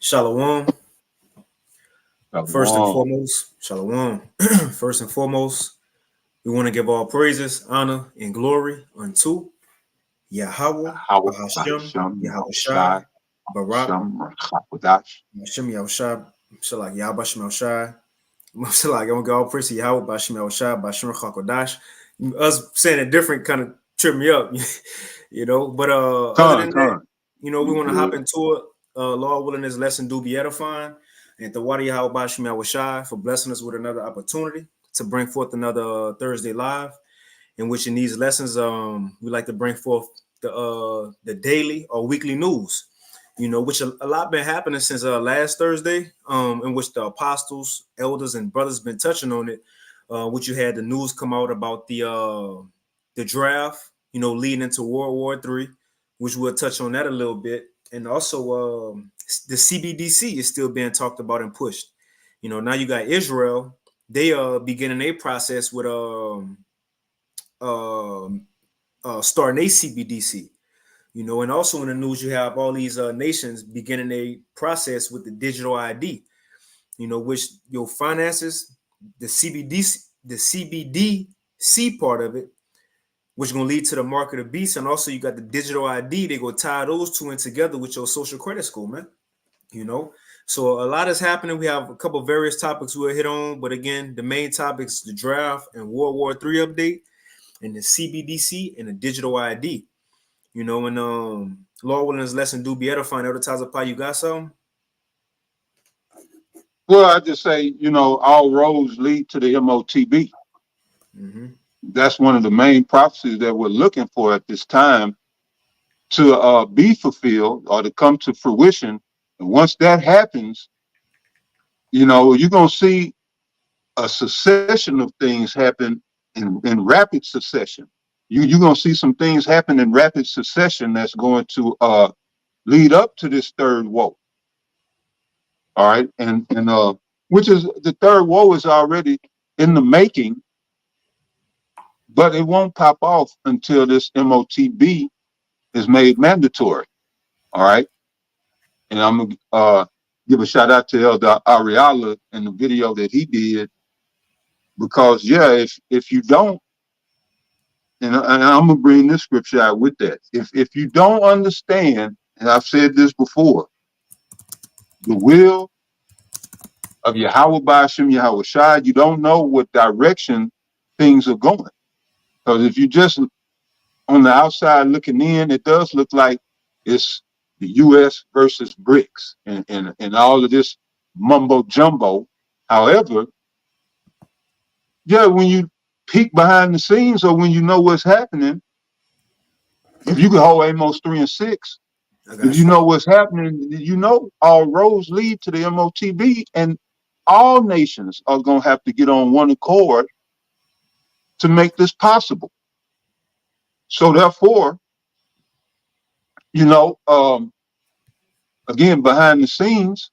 Shalom. First and Shalom. foremost, Shalom. First and foremost, we want to give all praises, honor, and glory unto Yahweh, Yahweh, Bahashem, Bahasham, Yahweh Shai, Yahushai, Barak, Shem, Rachakodash. Hashem, Yahweh Shai, Shalak, Yahweh Shem Shai, Shalak, I'm going to go all praise to Yahweh, Bahashem, Yahweh Shai, Bahashem, Rachakodash. Us saying it different kind of trip me up, But other than that, Con. we You want to hop good. into it. Lord willing, this lesson do be edifying. And the Wadi Yahweh Bashim Yahweh for blessing us with another opportunity to bring forth another Thursday live, in which in these lessons, we like to bring forth the daily or weekly news, which a lot been happening since last Thursday, in which the apostles, elders, and brothers been touching on it, which you had the news come out about the draft, leading into World War III, which we'll touch on that a little bit. And also the CBDC is still being talked about and pushed. Now you got Israel. They beginning a process with starting a CBDC. And also in the news you have all these nations beginning a process with the digital ID. Which your finances, the CBDC part of it, which is going to lead to the market of beasts. And also you got the digital ID. They go tie those two in together with your social credit score, man. So a lot is happening. We have a couple of various topics we'll hit on. But again, the main topics, the draft and World War III update and the CBDC and the digital ID. And Lord willing, this lesson do be edifying. Other times apply, you got something? Well, I just say, all roads lead to the MOTB. Mm-hmm. That's one of the main prophecies that we're looking for at this time to be fulfilled or to come to fruition. And once that happens, you're going to see a succession of things happen in rapid succession. You're going to see some things happen in rapid succession that's going to lead up to this third woe. All right. And which is the third woe is already in the making, but it won't pop off until this MOTB is made mandatory. All right. And I'm going to give a shout out to Elder Ariala and the video that he did, because, if you don't, and I'm going to bring this scripture out with that. If you don't understand, and I've said this before, the will of Yahweh Bashim Yahweh Shai, you don't know what direction things are going. Because if you just on the outside looking in, it does look like it's the US versus BRICS and all of this mumbo jumbo. However, when you peek behind the scenes or when you know what's happening, if you can hold Amos 3 and 6, if you know what's happening, all roads lead to the MOTB, and all nations are going to have to get on one accord to make this possible. So therefore, again, behind the scenes,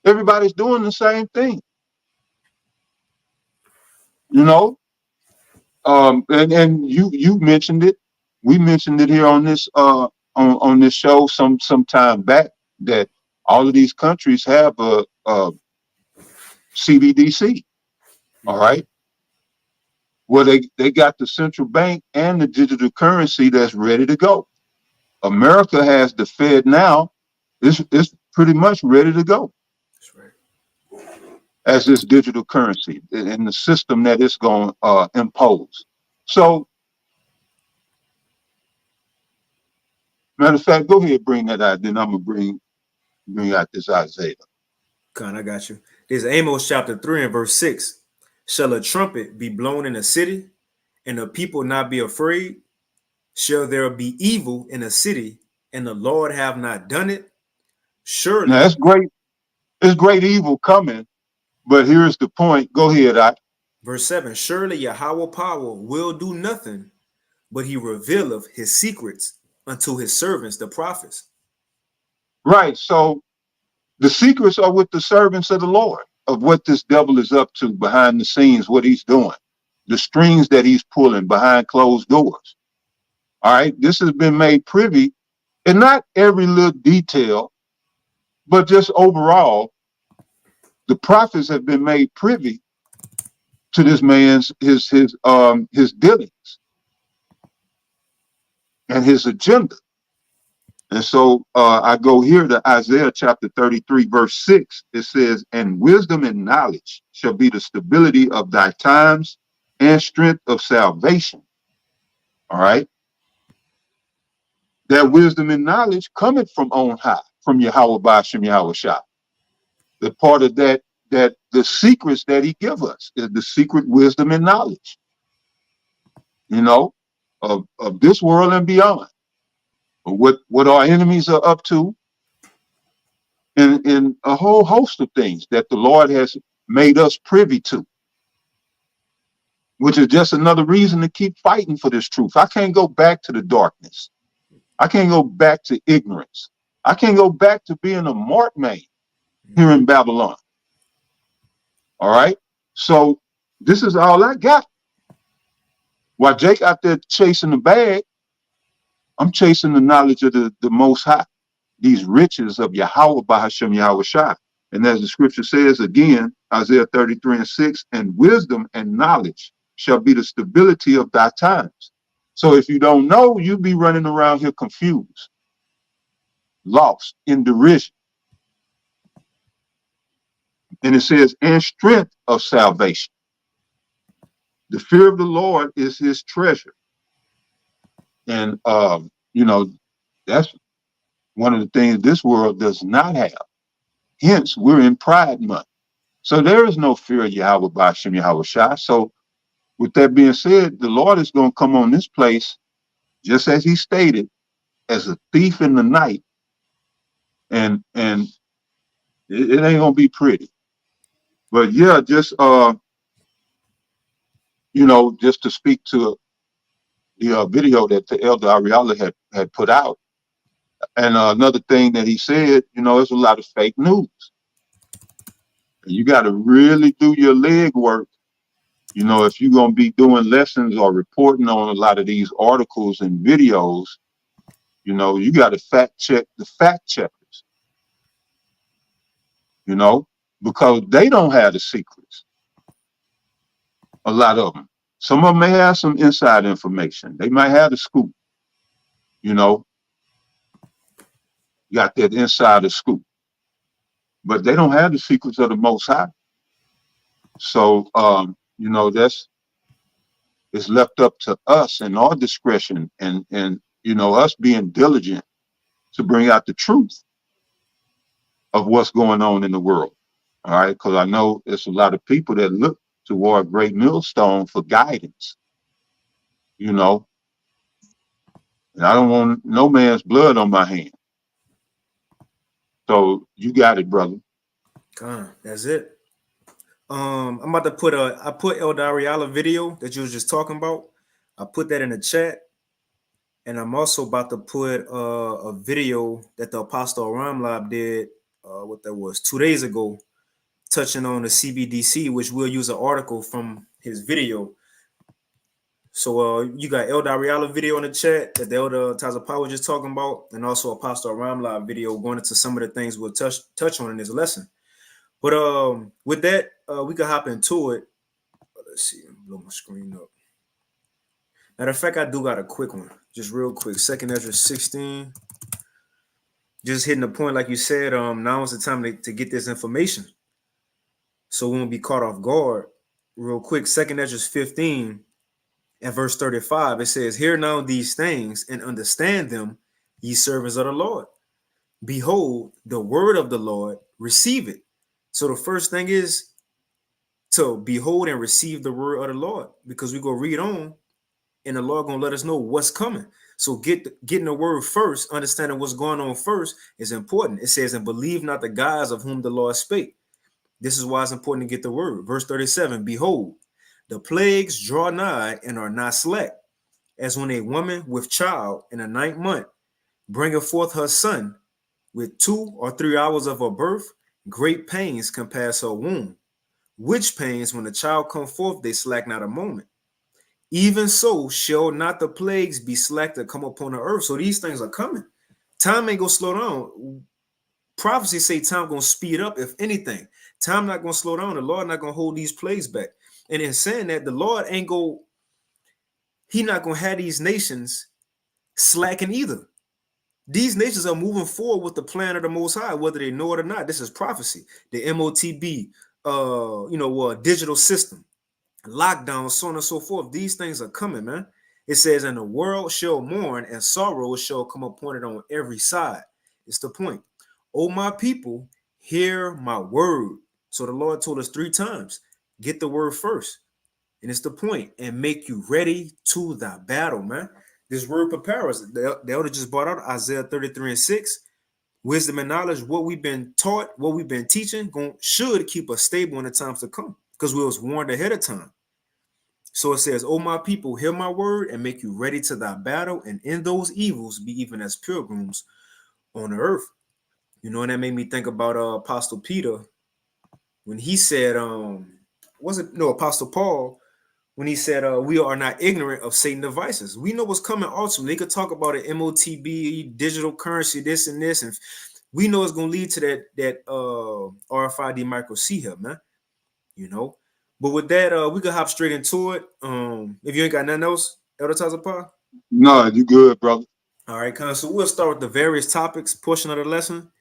everybody's doing the same thing. And you mentioned it. We mentioned it here on this on this show some time back, that all of these countries have a CBDC. All right. Well, they got the central bank and the digital currency that's ready to go. America has the Fed now. It's pretty much ready to go. That's right. As this digital currency and the system that it's going to impose. So, matter of fact, go ahead, bring that out. Then I'm going to bring out this Isaiah. I got you. There's Amos chapter 3 and verse 6. Shall a trumpet be blown in a city, and the people not be afraid? Shall there be evil in a city, and the Lord have not done it? Surely. Now, it's great. It's great evil coming, but here's the point. Go ahead, Verse 7. Surely Yahweh power will do nothing, but he revealeth his secrets unto his servants, the prophets. Right. So the secrets are with the servants of the Lord, of what this devil is up to behind the scenes, what he's doing, the strings that he's pulling behind closed doors. All right. This has been made privy, and not every little detail But just overall, the prophets have been made privy to this man's his dealings and his agenda. And so I go here to Isaiah chapter 33, verse 6. It says, "And wisdom and knowledge shall be the stability of thy times and strength of salvation." All right. That wisdom and knowledge coming from on high, from Yahweh Ba'ashem Yahweh Shah. The part of that the secrets that he give us is the secret wisdom and knowledge, you know, of this world and beyond. What our enemies are up to, and a whole host of things that the Lord has made us privy to, which is just another reason to keep fighting for this truth. I can't go back to the darkness. I can't go back to ignorance. I can't go back to being a marked man here in Babylon. All right. So this is all I got. While Jake out there chasing the bag, I'm chasing the knowledge of the Most High, these riches of Yahweh Ba'ashem Yahweh Shai. And as the scripture says again, Isaiah 33 and 6, "And wisdom and knowledge shall be the stability of thy times." So if you don't know, you be running around here confused, lost, in derision. And it says, "And strength of salvation." The fear of the Lord is his treasure. And, you know, that's one of the things this world does not have. Hence, we're in Pride Month. So there is no fear of Yahweh Ba'ashem Yahweh Shai. So with that being said, the Lord is going to come on this place, just as he stated, as a thief in the night. And it ain't going to be pretty. But yeah, just, you know, just to speak to the video that the Elder Ariala had put out. And another thing that he said, you know, there's a lot of fake news. And you got to really do your leg work. You know, if you're going to be doing lessons or reporting on a lot of these articles and videos, you know, you got to fact check the fact checkers, you know, because they don't have the secrets. A lot of them. Some of them may have some inside information. They might have the scoop, you know, got that insider scoop, but they don't have the secrets of the Most High. So, you know, it's left up to us and our discretion and, you know, us being diligent to bring out the truth of what's going on in the world. All right. Because I know there's a lot of people that look toward Great Millstone for guidance, you know, and I don't want no man's blood on my hand. So you got it, brother. That's it. I'm about to put I put El Dariala video that you was just talking about. I put that in the chat. And I'm also about to put a video that the Apostle Ramlab did, what that was, 2 days ago, touching on the CBDC, which we'll use an article from his video. So you got El Dariala video in the chat that the Elder Taza Power was just talking about, and also Apostle Ramlab video going into some of the things we'll touch on in this lesson. But with that, we can hop into it. Let's see, blow my screen up. Matter of fact, I do got a quick one, just real quick. 2nd Ezra 16. Just hitting the point, like you said. Now is the time to get this information, so we won't be caught off guard. Real quick, 2nd Ezra 15 and verse 35. It says, "Hear now these things and understand them, ye servants of the Lord. Behold, the word of the Lord, receive it." So the first thing is to behold and receive the word of the Lord, because we go read on. And the Lord gonna let us know what's coming. So getting the word first, understanding what's going on first is important. It says, "And believe not the guys of whom the Lord spake." This is why it's important to get the word. Verse 37, "Behold, the plagues draw nigh and are not slack, as when a woman with child in the 9th month bringeth forth her son, with 2 or 3 hours of her birth, great pains compass her womb. Which pains, when the child come forth, they slack not a moment. Even so shall not the plagues be slack to come upon the earth." So these things are coming. Time ain't gonna slow down. prophecy say time gonna speed up. If anything, time not gonna slow down. The Lord not gonna hold these plagues back. And in saying that, the Lord ain't go. He not gonna have these nations slacking either. These nations are moving forward with the plan of the Most High, whether they know it or not. This is prophecy. The MOTB, digital system, lockdown, so on and so forth. These things are coming, man. It says, and the world shall mourn, and sorrow shall come upon it on every side. It's the point. Oh, my people, hear my word. So the Lord told us 3 times, get the word first. And it's the point, and make you ready to the battle, man. This word prepare us. The elder just brought out Isaiah 33:6. Wisdom and knowledge, what we've been taught, what we've been teaching, should keep us stable in the times to come, because we was warned ahead of time. So it says, oh, my people, hear my word and make you ready to thy battle, and in those evils be even as pilgrims on the earth. You know, and that made me think about Apostle Peter when he said, Apostle Paul, when he said, we are not ignorant of Satan's devices. We know what's coming ultimately. They could talk about an MOTB, digital currency, this and this, and we know it's going to lead to that RFID micro C here, man. You know, but with that, we could hop straight into it. If you ain't got nothing else, Elder Tazapah? No, you good, brother. All right, kind of. So we'll start with the various topics portion of the lesson.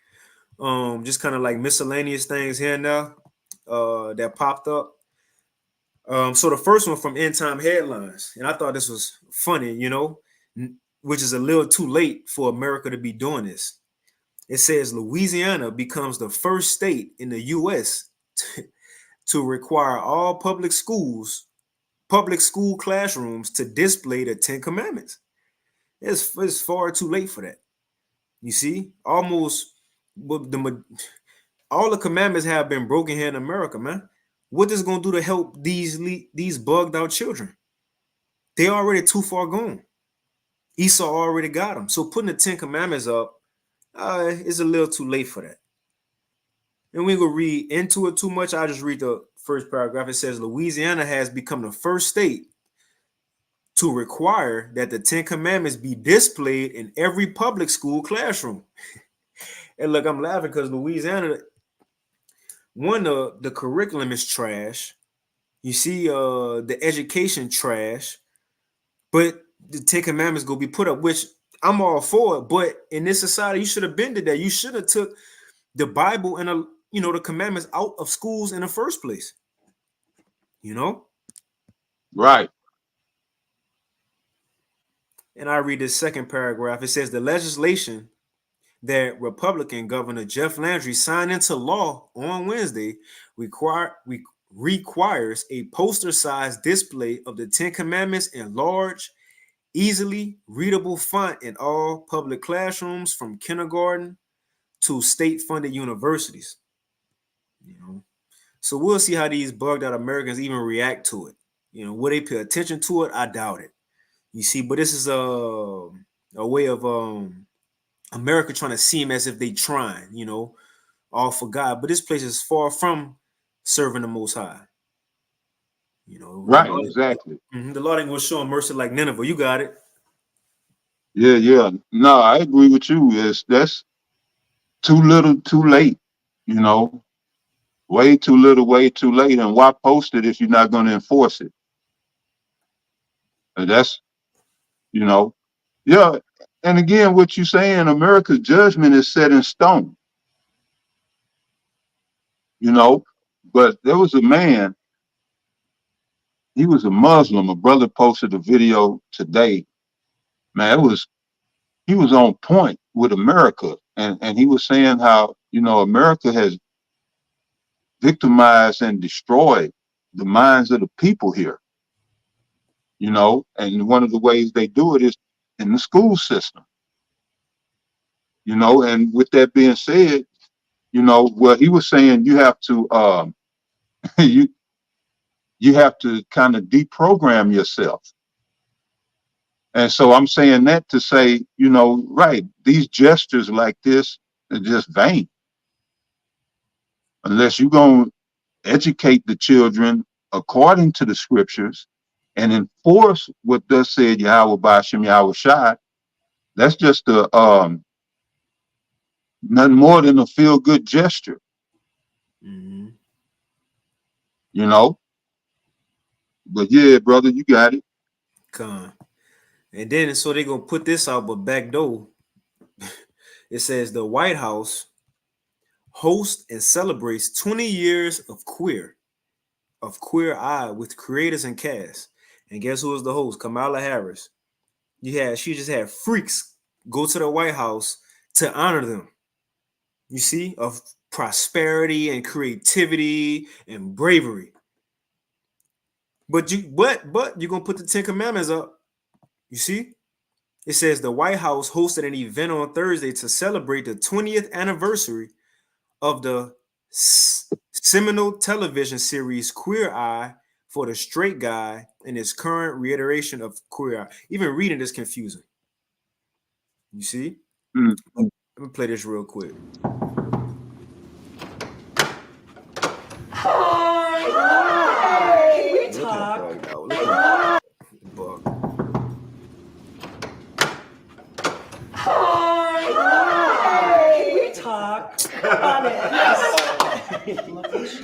Just kind of like miscellaneous things here and there that popped up. So the first one from End Time Headlines, and I thought this was funny, you know, which is a little too late for America to be doing this. It says Louisiana becomes the first state in the U.S. to require all public school classrooms to display the 10 Commandments. It's far too late for that. You see, all the commandments have been broken here in America, man. What is going to do to help these bugged out children? They already too far gone. Esau already got them. So putting the 10 Commandments up is a little too late for that. And we ain't gonna read into it too much. I'll just read the first paragraph. It says Louisiana has become the first state to require that the 10 Commandments be displayed in every public school classroom. And look, I'm laughing because Louisiana, one, the curriculum is trash. You see, the education trash, but the 10 Commandments go be put up, which I'm all for it. But in this society, you should have been to that. You should have took the Bible and the commandments out of schools in the first place. You know, Right. And I read this second paragraph. It says the legislation that Republican Governor Jeff Landry signed into law on Wednesday requires a poster-sized display of the 10 Commandments in large, easily readable font in all public classrooms from kindergarten to state-funded universities. You know, so we'll see how these bugged out Americans even react to it. You know, will they pay attention to it? I doubt it. You see, but this is a way of America trying to seem as if they trying, all for God. But this place is far from serving the Most High. Right, exactly. The Lord ain't gonna show them mercy like Nineveh. You got it. Yeah. No, I agree with you. That's too little, too late. Way too little, way too late. And why post it if you're not going to enforce it? And that's, yeah. And again, what you're saying, America's judgment is set in stone. But there was a man, he was a Muslim. A brother posted a video today. Man, he was on point with America. And he was saying how, America has victimized and destroyed the minds of the people here. And one of the ways they do it is in the school system. And with that being said, well, he was saying you have to you have to kind of deprogram yourself. And so I'm saying that to say, right, these gestures like this are just vain. Unless you're going to educate the children according to the scriptures and enforce what thus said Yahweh Ba'ashem Yahweh Shai, that's just nothing more than a feel-good gesture, Mm-hmm. you know. But yeah, brother, you got it. Con. And then so they gonna put this out, but back door, it says the White House hosts and celebrates 20 years of Queer Eye with creators and cast. And guess who was the host? Kamala Harris. She just had freaks go to the White House to honor them. You see, of prosperity and creativity and bravery. But you're gonna put the Ten Commandments up. You see? It says the White House hosted an event on Thursday to celebrate the 20th anniversary of the seminal television series Queer Eye for the Straight Guy and its current reiteration of Queer Eye. Even reading this confusing. You see? Mm. Let me play this real quick.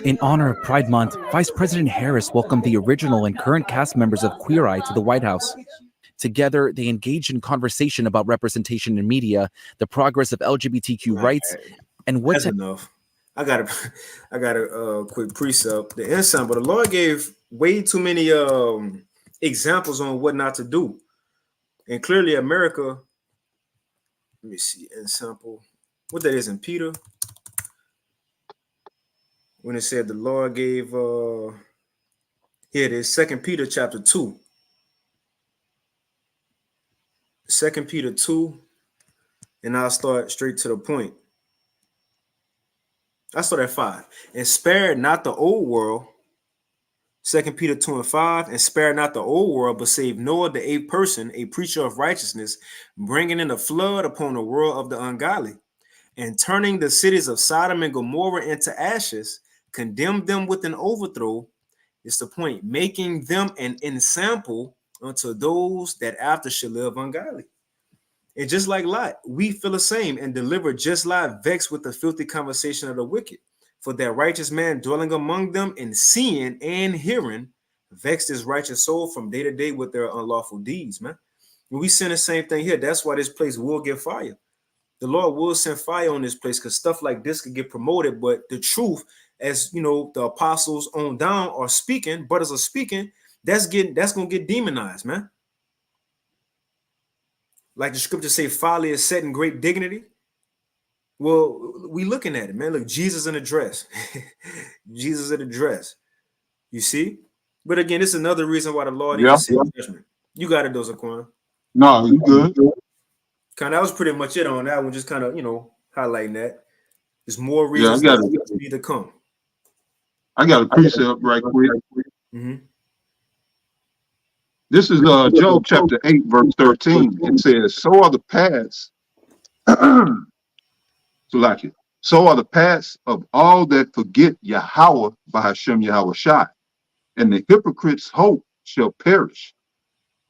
In honor of Pride Month, Vice President Harris welcomed the original and current cast members of Queer Eye to the White House. Together, they engaged in conversation about representation in media, the progress of LGBTQ rights, and That's enough. I got a quick precept. The ensemble, the Lord gave way too many examples on what not to do, and clearly America. Let me see ensample. What that is in Peter when it said the Lord gave. Here it is, 2 Peter chapter 2. 2 Peter 2, and I'll start straight to the point. I start at 5. And spare not the old world. 2 Peter 2 and 5. And spare not the old world, but save Noah the eighth person, a preacher of righteousness, bringing in a flood upon the world of the ungodly, and turning the cities of Sodom and Gomorrah into ashes, condemned them with an overthrow. It's the point, making them an ensample unto those that after shall live ungodly. And just like Lot, we feel the same and deliver just like vexed with the filthy conversation of the wicked. For that righteous man dwelling among them and seeing and hearing, vexed his righteous soul from day to day with their unlawful deeds, man. And we send the same thing here. That's why this place will get fire. The Lord will send fire on this place because stuff like this could get promoted. But the truth, as you know, the apostles on down are speaking, brothers are speaking, that's gonna get demonized, man. Like the scriptures say, folly is set in great dignity. Well, we looking at it, man. Look, Jesus in a dress. Jesus in a dress. You see? But again, this is another reason why the Lord even said judgment. You got it, Dozaquan. No, you good. Kind of, that was pretty much it on that one. Just kind of, highlighting that. There's more Yeah, reasons to be to come. I got a precept right quick. Mm-hmm. This is Job chapter 8, verse 13. It says, so are the paths, so are the paths of all that forget Yahweh by Hashem Yahweh Shai, and the hypocrite's hope shall perish,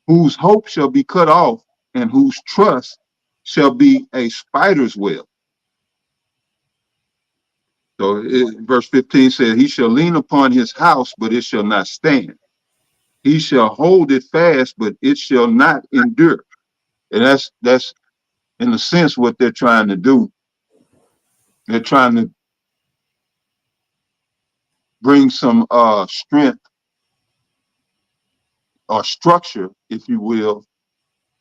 whose hope shall be cut off, and whose trust shall be a spider's web. So verse 15 says, he shall lean upon his house, but it shall not stand. He shall hold it fast, but it shall not endure. And that's in a sense what they're trying to do. They're trying to bring some strength or structure, if you will,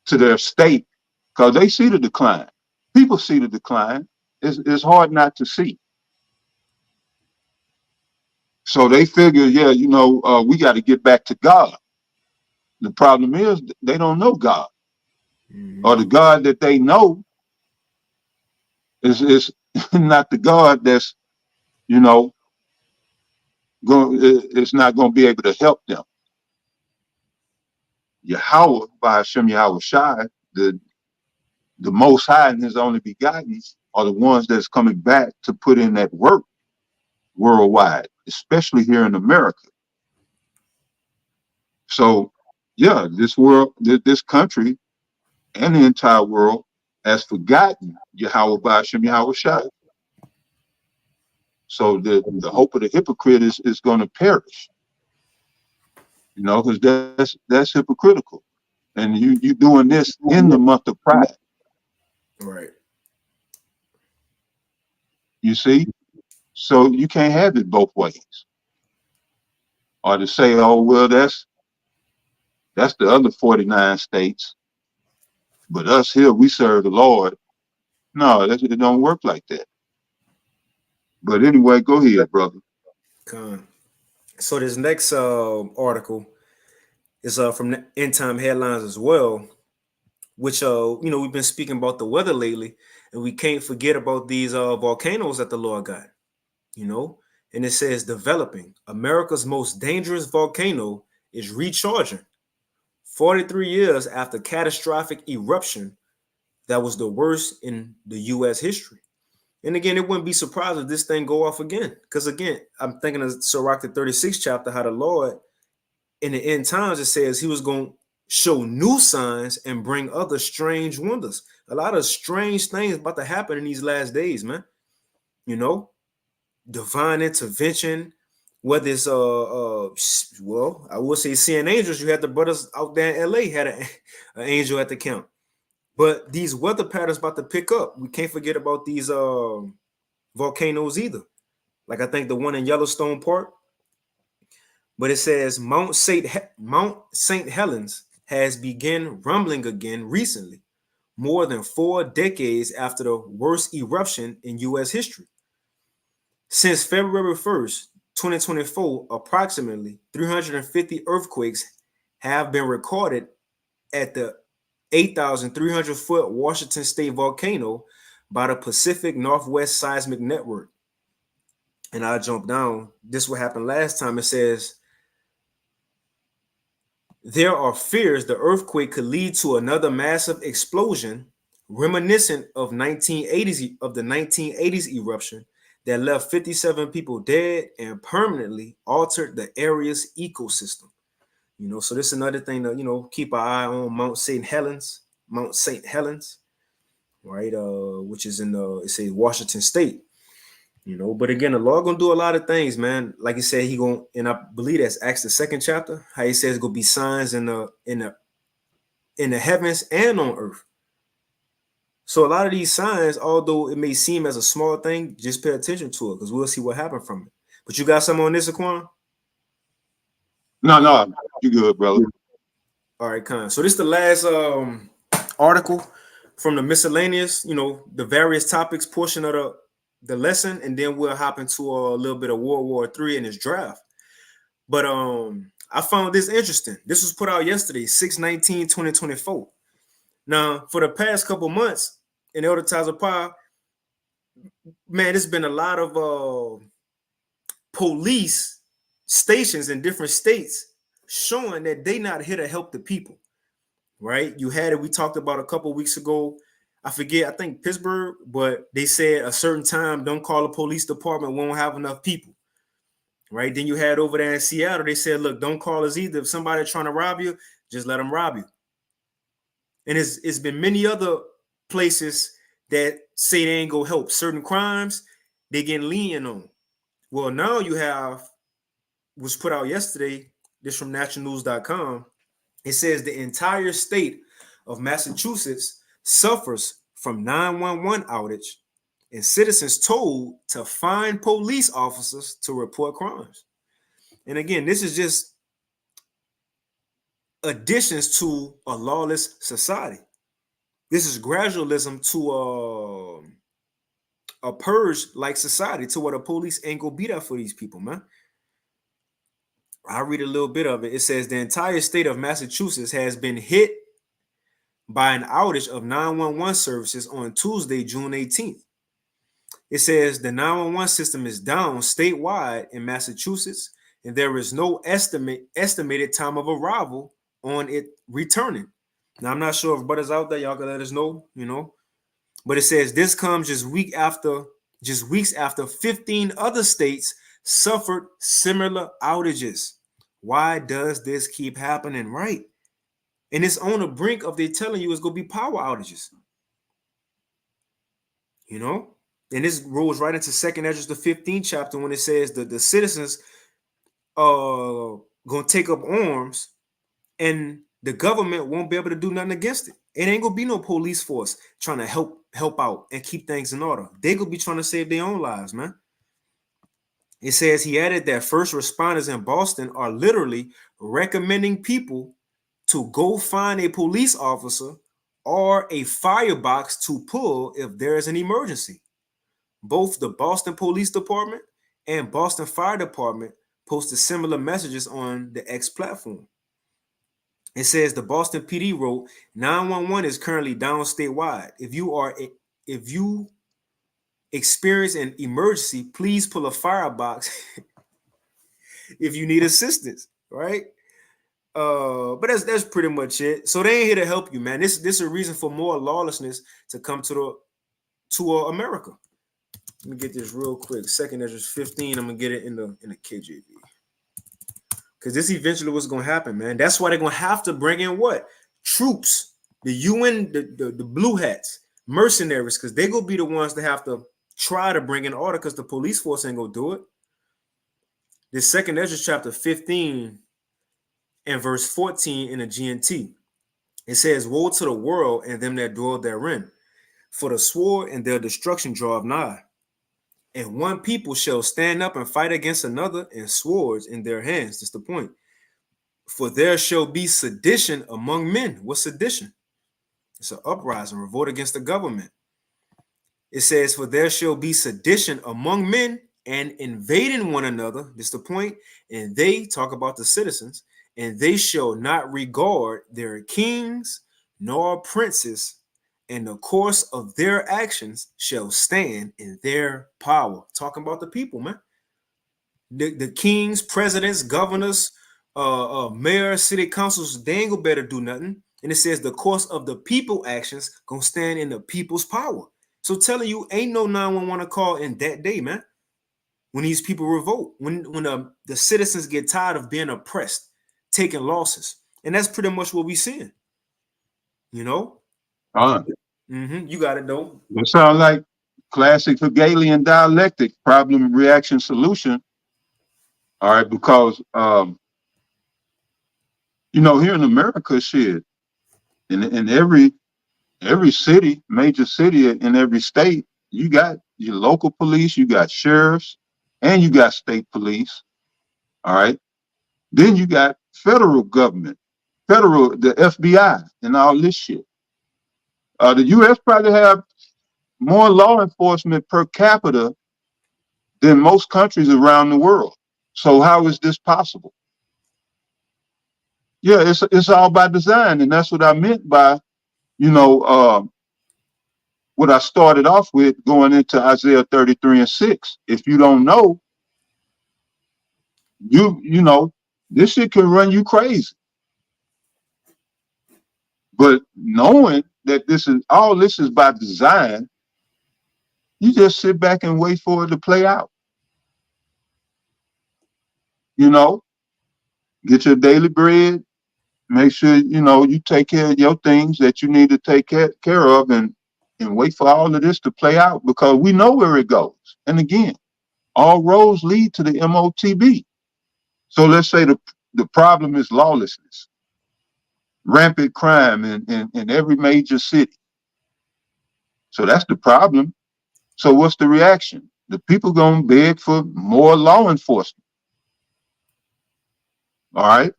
to their state, because they see the decline. People see the decline. It's hard not to see. So they figure, we got to get back to God. The problem is they don't know God, or the God that they know is not the God that's, it's not going to be able to help them. Yahweh, by Hashem Yahweh Shai, the Most High and His only begotten are the ones that's coming back to put in that work worldwide, especially here in America. So, yeah, this world, this country, and the entire world has forgotten Yahweh Ba'ashem Yahweh Shai. So the hope of the hypocrite is going to perish, you know, because that's hypocritical. And you doing this in the month of pride, Right. you see? So you can't have it both ways. Or to say, oh, well, that's the other 49 states, but us here, we serve the Lord. No, it don't work like that. But anyway, go ahead, brother. Con. So this next article is from the End Time Headlines as well, which we've been speaking about the weather lately, and we can't forget about these volcanoes that the Lord got, you know. And it says developing America's most dangerous volcano is recharging 43 years after catastrophic eruption that was the worst in the U.S. history. And again, it wouldn't be surprised if this thing go off again, because again, I'm thinking of Sirach the 36th chapter, how the Lord in the end times, it says he was going to show new signs and bring other strange wonders. A lot of strange things about to happen in these last days, man. You know, divine intervention, whether it's well, I will say seeing angels. You had the brothers out there in LA had an angel at the camp. But these weather patterns about to pick up. We can't forget about these volcanoes either. Like I think the one in Yellowstone Park. But it says Mount St. Helens has begun rumbling again recently, more than 4 decades after the worst eruption in U.S. history. Since February 1st, 2024, approximately 350 earthquakes have been recorded at the 8,300-foot Washington State volcano by the Pacific Northwest Seismic Network. And I'll jump down. This what happened last time. It says, there are fears the earthquake could lead to another massive explosion reminiscent of the 1980s eruption that left 57 people dead and permanently altered the area's ecosystem. You know, so this is another thing to, you know, keep our eye on. Mount St. Helens, right? Which is in it's a Washington State. You know, but again, the Lord gonna do a lot of things, man. Like he said, he gonna, and I believe that's Acts the 2nd chapter. How he says gonna be signs in the heavens and on earth. So a lot of these signs, although it may seem as a small thing, just pay attention to it because we'll see what happened from it. But you got something on this, Aquan? No, you good, brother. All right, Con. So this is the last article from the miscellaneous, you know, the various topics portion of the lesson, and then we'll hop into a little bit of World War III in this draft. But I found this interesting. This was put out yesterday, 6/19/2024. Now, for the past couple months in Elder Taza Pa, man, there's been a lot of police stations in different states showing that they not here to help the people, right? You had it, we talked about a couple weeks ago. I forget, I think Pittsburgh, but they said a certain time, don't call the police department, won't have enough people, right? Then you had over there in Seattle, they said, look, don't call us either. If somebody's trying to rob you, just let them rob you. And it's been many other places that say they ain't gonna help. Certain crimes, they get lenient on. Well, now you have, was put out yesterday, this from nationalnews.com. It says the entire state of Massachusetts suffers from 911 outage and citizens told to find police officers to report crimes. And again, this is just additions to a lawless society. This is gradualism to a purge-like society, to where the police ain't gonna be there for these people, man. I'll read a little bit of it. It says the entire state of Massachusetts has been hit by an outage of 911 services on Tuesday, June 18th. It says the 911 system is down statewide in Massachusetts, and there is no estimated time of arrival on it returning. Now, I'm not sure if brothers out there, y'all can let us know, you know. But it says this comes just weeks after 15 other states suffered similar outages. Why does this keep happening, right? And it's on the brink of they telling you it's going to be power outages. you know. And this rolls right into Second Ezra the 15th chapter when it says that the citizens gonna take up arms and the government won't be able to do nothing against it. It ain't gonna be no police force trying to help out and keep things in order. They gonna be trying to save their own lives, man. It says he added that first responders in Boston are literally recommending people to go find a police officer or a firebox to pull if there is an emergency. Both the Boston Police Department and Boston Fire Department posted similar messages on the X platform. It says the Boston PD wrote 911 is currently down statewide. If you experience an emergency, please pull a firebox if you need assistance, right? But that's pretty much it. So they ain't here to help you, man. This is a reason for more lawlessness to come to America. Let me get this real quick. Second Ezra 15. I'm gonna get it in the KJV. Because this eventually what's gonna happen, man. That's why they're gonna have to bring in what? Troops, the UN, the blue hats, mercenaries, because they're gonna be the ones that have to try to bring in order because the police force ain't gonna do it. This Second Ezra chapter 15 and verse 14 in the GNT. It says, woe to the world and them that dwell therein, for the sword and their destruction draweth nigh. And one people shall stand up and fight against another, and swords in their hands. That's the point. For there shall be sedition among men. What's sedition? It's an uprising, revolt against the government. It says, for there shall be sedition among men and invading one another. That's the point. And they talk about the citizens, and they shall not regard their kings nor princes, and the course of their actions shall stand in their power. Talking about the people, man. The kings, presidents, governors, mayors, city councils, they ain't gonna better do nothing. And it says the course of the people actions gonna stand in the people's power. So telling you ain't no 911 call in that day, man. When these people revolt, when the citizens get tired of being oppressed, taking losses. And that's pretty much what we seeing. You know? You got it though. It sounds like classic Hegelian dialectic, problem, reaction, solution. All right, because here in America, shit, in every city, major city in every state, you got your local police, you got sheriffs, and you got state police. All right. Then you got federal government, the FBI, and all this shit. The U.S. probably have more law enforcement per capita than most countries around the world. So how is this possible? Yeah, it's all by design, and that's what I meant by, what I started off with going into Isaiah 33:6. If you don't know, this shit can run you crazy. But knowing that this is by design, you just sit back and wait for it to play out. Get your daily bread, make sure, you take care of your things that you need to take care of and wait for all of this to play out because we know where it goes. And again, all roads lead to the MOTB. So let's say the problem is lawlessness, rampant crime in every major city. So that's the problem. So what's the reaction? The people gonna beg for more law enforcement. All right.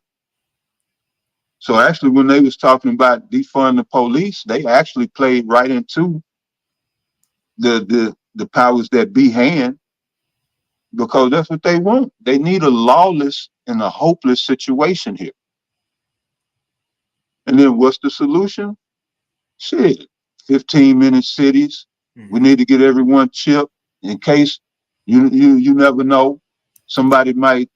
So actually, when they was talking about defund the police, they actually played right into the powers that be hand, because that's what they want. They need a lawless and a hopeless situation here. And then what's the solution? Shit, 15-minute cities. We need to get everyone chipped in case you never know. Somebody might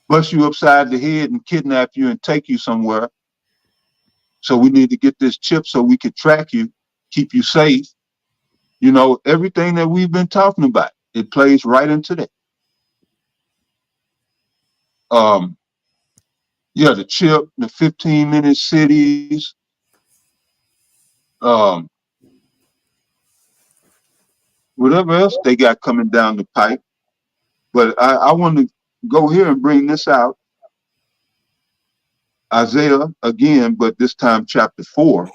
bust you upside the head and kidnap you and take you somewhere. So we need to get this chip so we could track you, keep you safe. Everything that we've been talking about, it plays right into that. The chip, the 15-minute cities, whatever else they got coming down the pipe. But I want to go here and bring this out. Isaiah again, but this time chapter 4,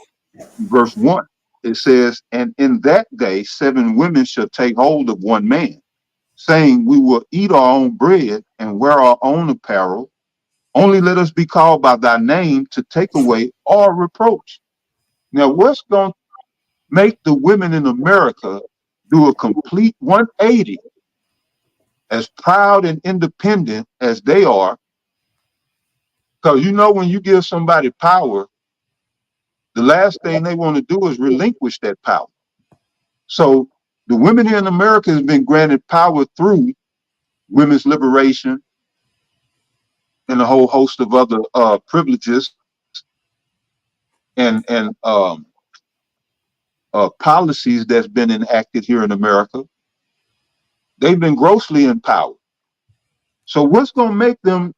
verse 1. It says, "And in that day 7 women shall take hold of one man, saying, We will eat our own bread and wear our own apparel. Only let us be called by thy name to take away all reproach." Now, what's going to make the women in America do a complete 180, as proud and independent as they are? Because when you give somebody power, the last thing they want to do is relinquish that power. So the women here in America has been granted power through women's liberation and a whole host of other privileges and policies that's been enacted here in America. They've been grossly empowered. So what's going to make them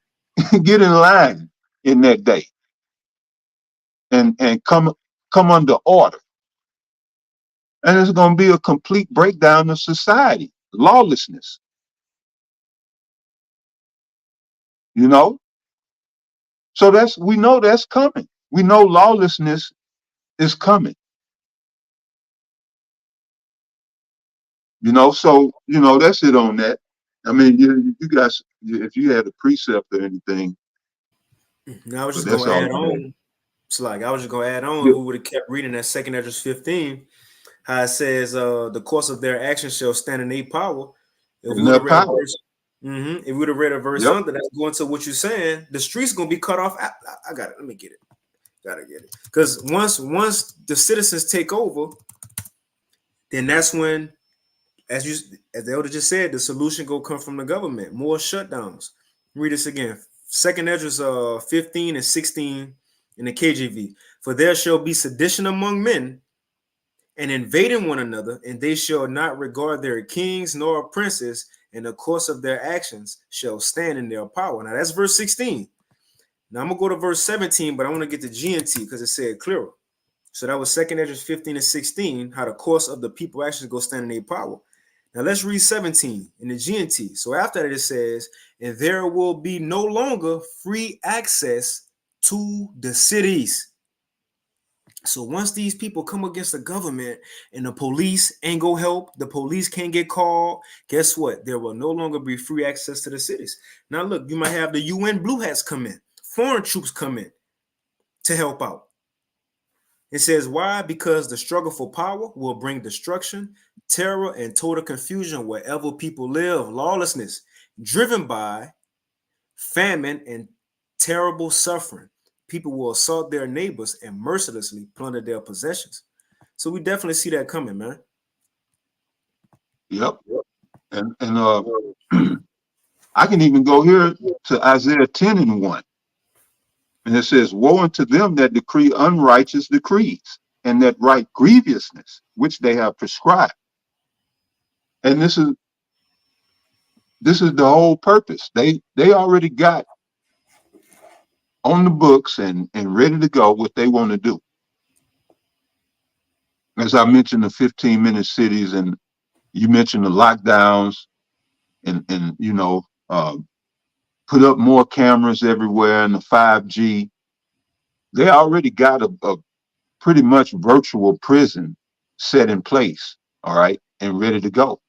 get in line in that day and come under order? And it's going to be a complete breakdown of society, lawlessness. So we know that's coming. We know lawlessness is coming. So that's it on that. I mean, you guys, if you had a precept or anything, Now I was but just that's gonna all add I had. on. It's like I was just gonna add on. Yeah, We would have kept reading that second Esdras 15, how it says, "The course of their actions shall stand in their power." If we in would their have read a power. verse, if we would have read a verse Yep. under that's going to what you're saying, the streets gonna be cut off. I got it. Let me get it. Gotta get it. Because once the citizens take over, then that's when, as the elder just said, the solution go come from the government. More shutdowns. Read this again. Second Esdras 15 and 16 in the KJV. "For there shall be sedition among men, and invading one another, and they shall not regard their kings nor princes, and the course of their actions shall stand in their power." Now that's verse 16. Now I'm gonna go to verse 17, but I want to get to GNT because it said clearer. So that was second Esdras 15 and 16, how the course of the people actions go stand in their power. Now let's read 17 in the GNT. So after that it says, "And there will be no longer free access to the cities." So once these people come against the government and the police ain't go help, the police can't get called, guess what? There will no longer be free access to the cities. Now look, you might have the UN Blue Hats come in, foreign troops come in to help out. It says why? Because the struggle for power will bring destruction, terror, and total confusion wherever people live. Lawlessness, driven by famine and terrible suffering. People will assault their neighbors and mercilessly plunder their possessions. So we definitely see that coming, man. Yep. And I can even go here to Isaiah 10 and 1. And it says, "Woe unto them that decree unrighteous decrees, and that write grievousness, which they have prescribed." And this is the whole purpose. They already got on the books and ready to go what they want to do. As I mentioned, the 15-minute cities, and you mentioned the lockdowns, and put up more cameras everywhere, and the 5G. They already got a pretty much virtual prison set in place, all right, and ready to go.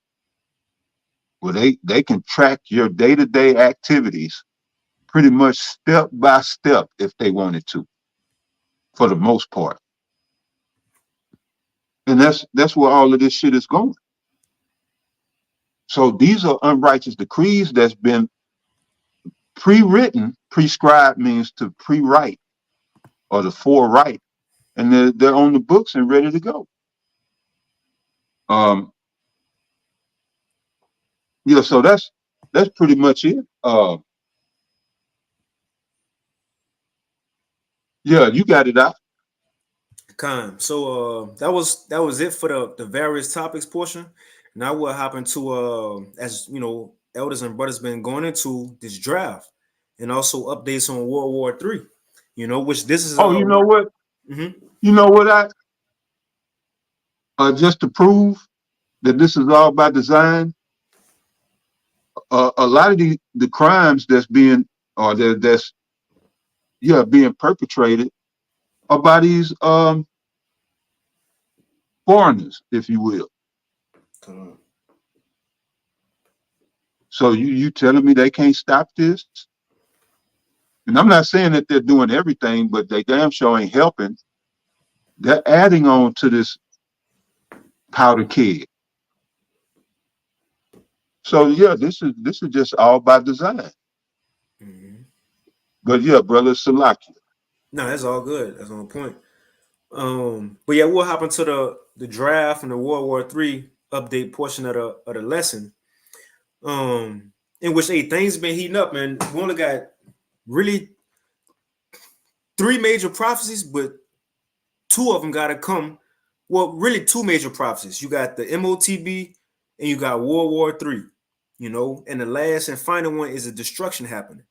Well, they can track your day-to-day activities pretty much step by step if they wanted to, for the most part. And that's where all of this shit is going. So these are unrighteous decrees that's been pre-written. Prescribed means to pre-write or to forewrite, and they're on the books and ready to go. Yeah, so that's pretty much it. Yeah, you got it out. So that was it for the various topics portion. Now we'll hop into as you know, elders and brothers been going into this draft and also updates on World War III. You know, which this is Oh, you know what? mhm. You know what I just to prove that this is all by design? A lot of the crimes that's being or that's being perpetrated are by these foreigners, if you will. Come on. So you telling me they can't stop this? And I'm not saying that they're doing everything, but they damn sure ain't helping. They're adding on to this powder keg. So yeah, this is just all by design. Mm-hmm. But yeah, brother Salakia. No, that's all good. That's on point. But yeah, we'll hop into the draft and the World War III update portion of the lesson. In which things been heating up, man. We only got really 3 major prophecies, but 2 of them gotta come. Well, really 2 major prophecies. You got the MOTB and you got World War III, and the last and final one is a destruction happening.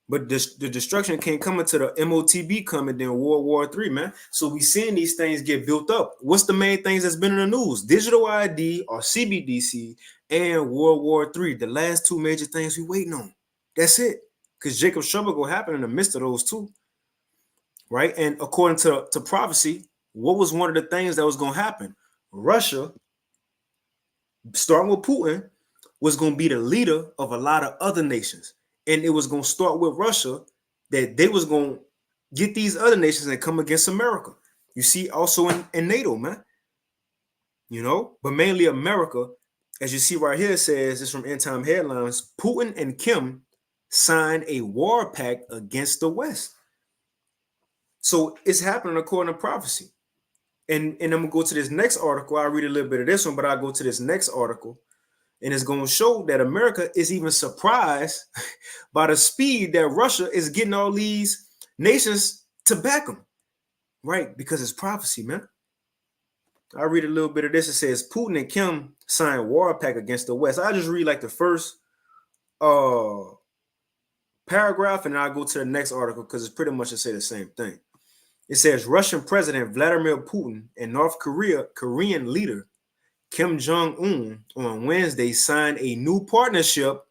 But the destruction can't come until the MOTB coming, then World War III, man. So we seeing these things get built up. What's the main things that's been in the news? Digital ID or CBDC and World War III. The last 2 major things we waiting on. That's it. Because Jacob's trouble will happen in the midst of those 2. Right? And according to prophecy, what was one of the things that was going to happen? Russia, starting with Putin, was going to be the leader of a lot of other nations. And it was going to start with Russia, that they was going to get these other nations and come against America. You see, also in NATO, man. But mainly America, as you see right here, it says, it's from End Time Headlines, Putin and Kim signed a war pact against the West. So it's happening according to prophecy. And I'm going to go to this next article. I'll read a little bit of this one, but I'll go to this next article. And it's going to show that America is even surprised by the speed that Russia is getting all these nations to back them. Right? Because it's prophecy, man. I'll read a little bit of this. It says, Putin and Kim signed war pact against the West. I'll just read like the first paragraph, and I'll go to the next article because it's pretty much to say the same thing. It says, Russian President Vladimir Putin and North Korean leader Kim Jong-un on Wednesday signed a new partnership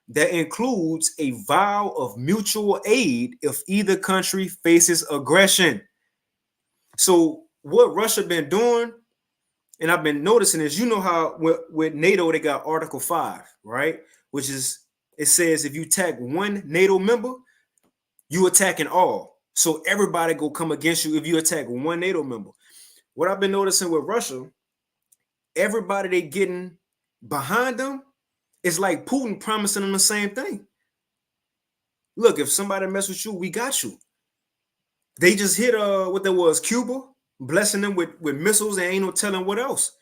that includes a vow of mutual aid if either country faces aggression. So what Russia been doing, and I've been noticing is, how with NATO, they got Article 5, right? Which is, it says if you attack one NATO member, you attacking all. So everybody go come against you if you attack one NATO member. What I've been noticing with Russia, everybody they getting behind them, it's like Putin promising them the same thing. Look, if somebody mess with you, we got you. They just hit what there was, Cuba, blessing them with missiles, and ain't no telling what else.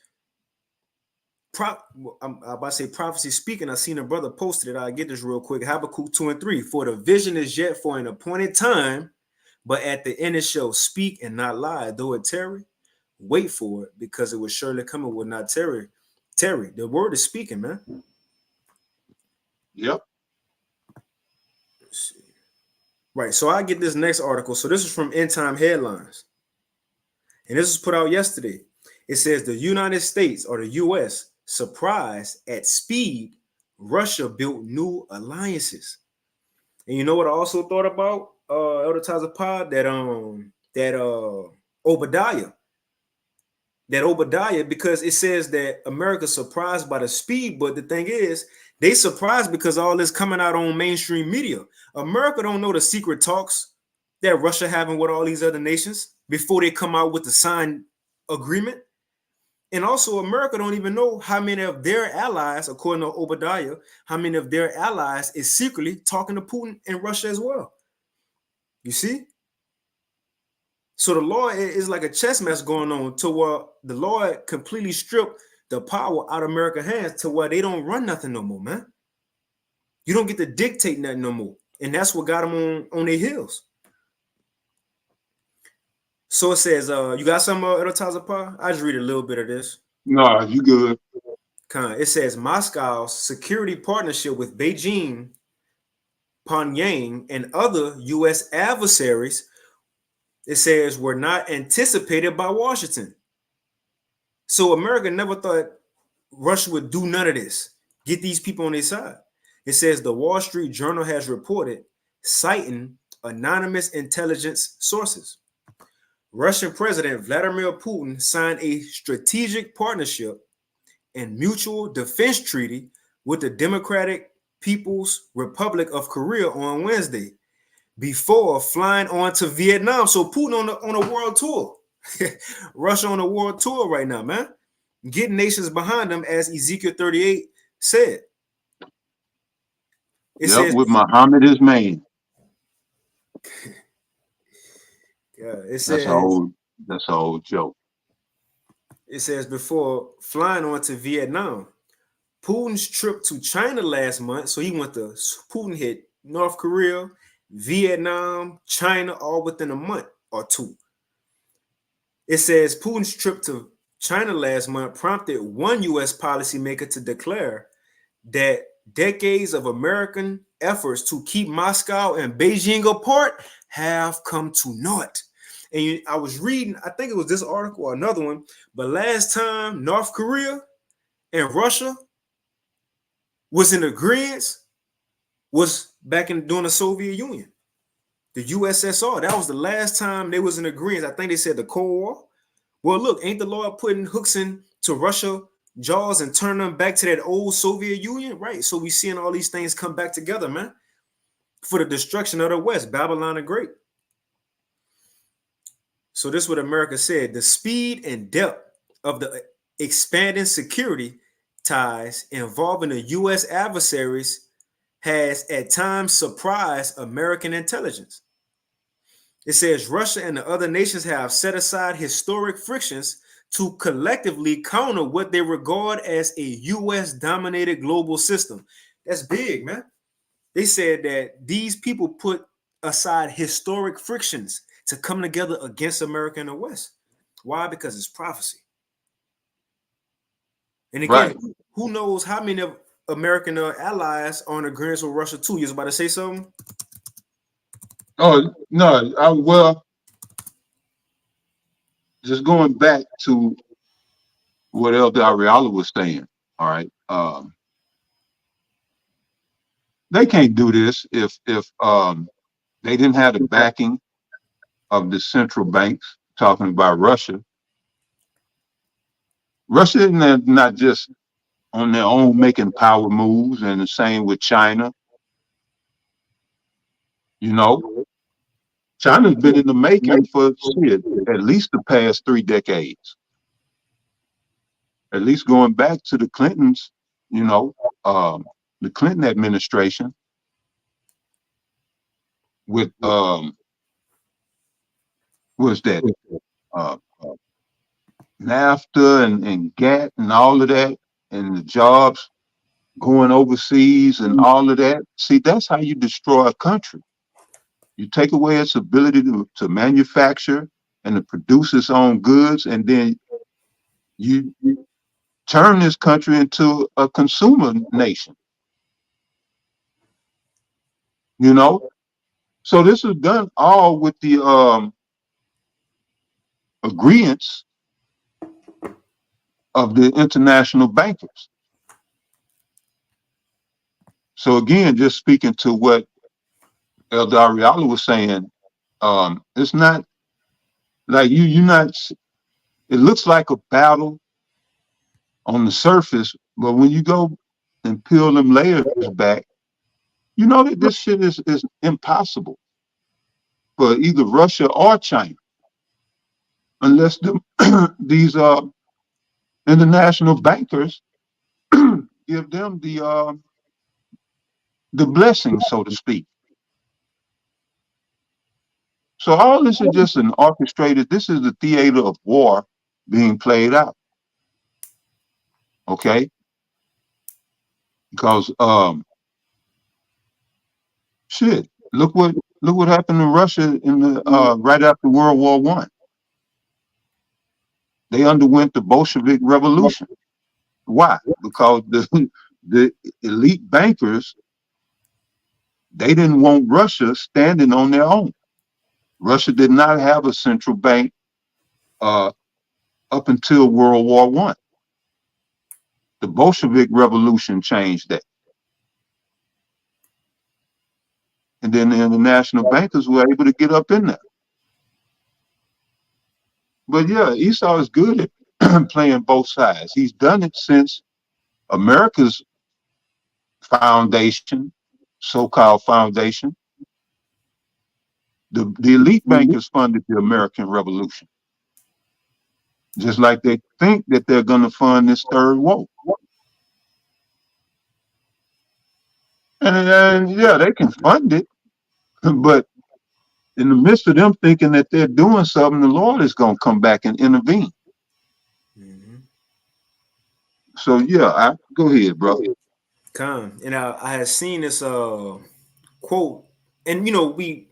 I'm about to say prophecy speaking. I seen a brother posted it. I'll get this real quick. Habakkuk 2 and 3. For the vision is yet for an appointed time, but at the end it shall speak and not lie. Though it tarry, wait for it, because it will surely come and will not tarry. The word is speaking, man. Yep. Let's see. Right. So I get this next article. So this is from End Time Headlines. And this was put out yesterday. It says the United States, or the U.S., surprised at speed Russia built new alliances. And you know what I also thought about, Elder Tazapod? That Obadiah, because it says that America's surprised by the speed, but the thing is, they surprised because all this coming out on mainstream media. America don't know the secret talks that Russia having with all these other nations before they come out with the signed agreement. And also, America don't even know how many of their allies, according to Obadiah, how many of their allies is secretly talking to Putin and Russia as well. You see? So the Lord is like a chess match going on, to where the Lord completely stripped the power out of America's hands, to where they don't run nothing no more, man. You don't get to dictate nothing no more. And that's what got them on their heels. So it says, you got some Tazapar? I just read a little bit of this. No, you good. It says Moscow's security partnership with Beijing, Pyongyang, and other U.S. adversaries, it says, were not anticipated by Washington. So America never thought Russia would do none of this. Get these people on their side. It says the Wall Street Journal has reported, citing anonymous intelligence sources. Russian President Vladimir Putin signed a strategic partnership and mutual defense treaty with the Democratic People's Republic of Korea on Wednesday before flying on to Vietnam. So Putin on a world tour. Russia on a world tour right now, man. Getting nations behind them, as Ezekiel 38 said. It says with Muhammad is man. Yeah, it says that's an old joke. It says before flying on to Vietnam. Putin's trip to China last month, so Putin hit North Korea, Vietnam, China, all within a month or two. It says Putin's trip to China last month prompted one U.S. policymaker to declare that decades of American efforts to keep Moscow and Beijing apart have come to naught. And I was reading, I think it was this article or another one, but last time North Korea and Russia was in agreement was back during the Soviet Union, the USSR. That was the last time they was in agreement. I think they said the Cold War. Well, look, ain't the Lord putting hooks into Russia jaws and turn them back to that old Soviet Union, right? So we seeing all these things come back together, man, for the destruction of the West, Babylon the Great. So this is what America said: the speed and depth of the expanding security ties involving the U.S. adversaries has at times surprised American intelligence. It says Russia and the other nations have set aside historic frictions to collectively counter what they regard as a U.S.-dominated global system. That's big, man. They said that these people put aside historic frictions to come together against America and the West. Why? Because it's prophecy. And again, right. Who knows how many of American allies are in agreement with Russia too? You was about to say something? Oh, no. Well, just going back to what Elder Ariala was saying, all right. They can't do this if they didn't have the backing of the central banks, talking about Russia. Russia is not just on their own making power moves, and the same with China. You know, China's been in the making for at least the past 3 decades. At least going back to the Clintons, you know, the Clinton administration with what's that? NAFTA and GATT and all of that, and the jobs going overseas and all of that. See, that's how you destroy a country. You take away its ability to manufacture and to produce its own goods, and then you turn this country into a consumer nation. You know? So this is done all with the agreements of the international bankers. So again, just speaking to what Elder Ariala was saying, it's not like you're not, it looks like a battle on the surface, but when you go and peel them layers back, you know that this shit is impossible for either Russia or China, unless these international bankers give them the blessing, so to speak. So all this is just an orchestrated, this is the theater of war being played out. Okay? Because shit, look what happened in Russia in the right after World War I. They underwent the Bolshevik Revolution. Why? Because the elite bankers, they didn't want Russia standing on their own. Russia did not have a central bank up until World War I. The Bolshevik Revolution changed that. And then the international bankers were able to get up in there. But yeah, Esau is good at playing both sides. He's done it since America's foundation, so-called foundation. The elite bankers funded the American Revolution, just like they think that they're going to fund this third woke. And yeah, they can fund it, but in the midst of them thinking that they're doing something, the Lord is going to come back and intervene. Mm-hmm. So yeah, go ahead, bro. Come. And I had seen this quote, and we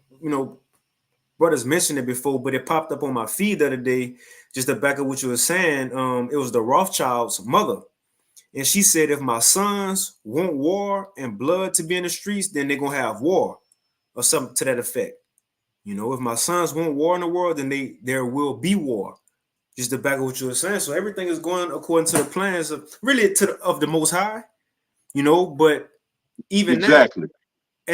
brothers mentioned it before, but it popped up on my feed the other day, just to back up what you were saying. It was the Rothschild's mother. And she said, if my sons want war and blood to be in the streets, then they're going to have war, or something to that effect. If my sons want war in the world, then there will be war. Just to back up what you were saying. So everything is going according to the plans of of the Most High, but even exactly now,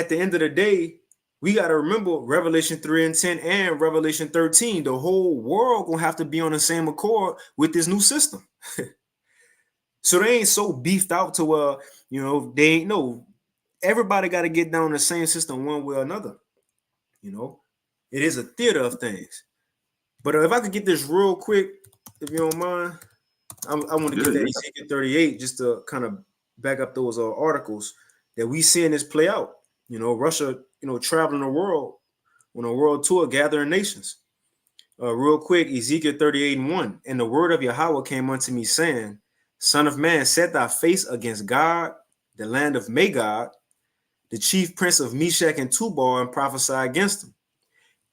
at the end of the day, we got to remember Revelation 3:10 and Revelation 13. The whole world going to have to be on the same accord with this new system. So they ain't so beefed out to they ain't everybody got to get down the same system one way or another. It is a theater of things. But if I could get this real quick, if you don't mind, I want to get that Ezekiel 38 just to kind of back up those articles that we seeing this play out. Russia, traveling the world on a world tour, gathering nations. Real quick, Ezekiel 38:1. And the word of Yahweh came unto me, saying, Son of man, set thy face against God, the land of Magog, the chief prince of Meshach and Tubal, and prophesy against him.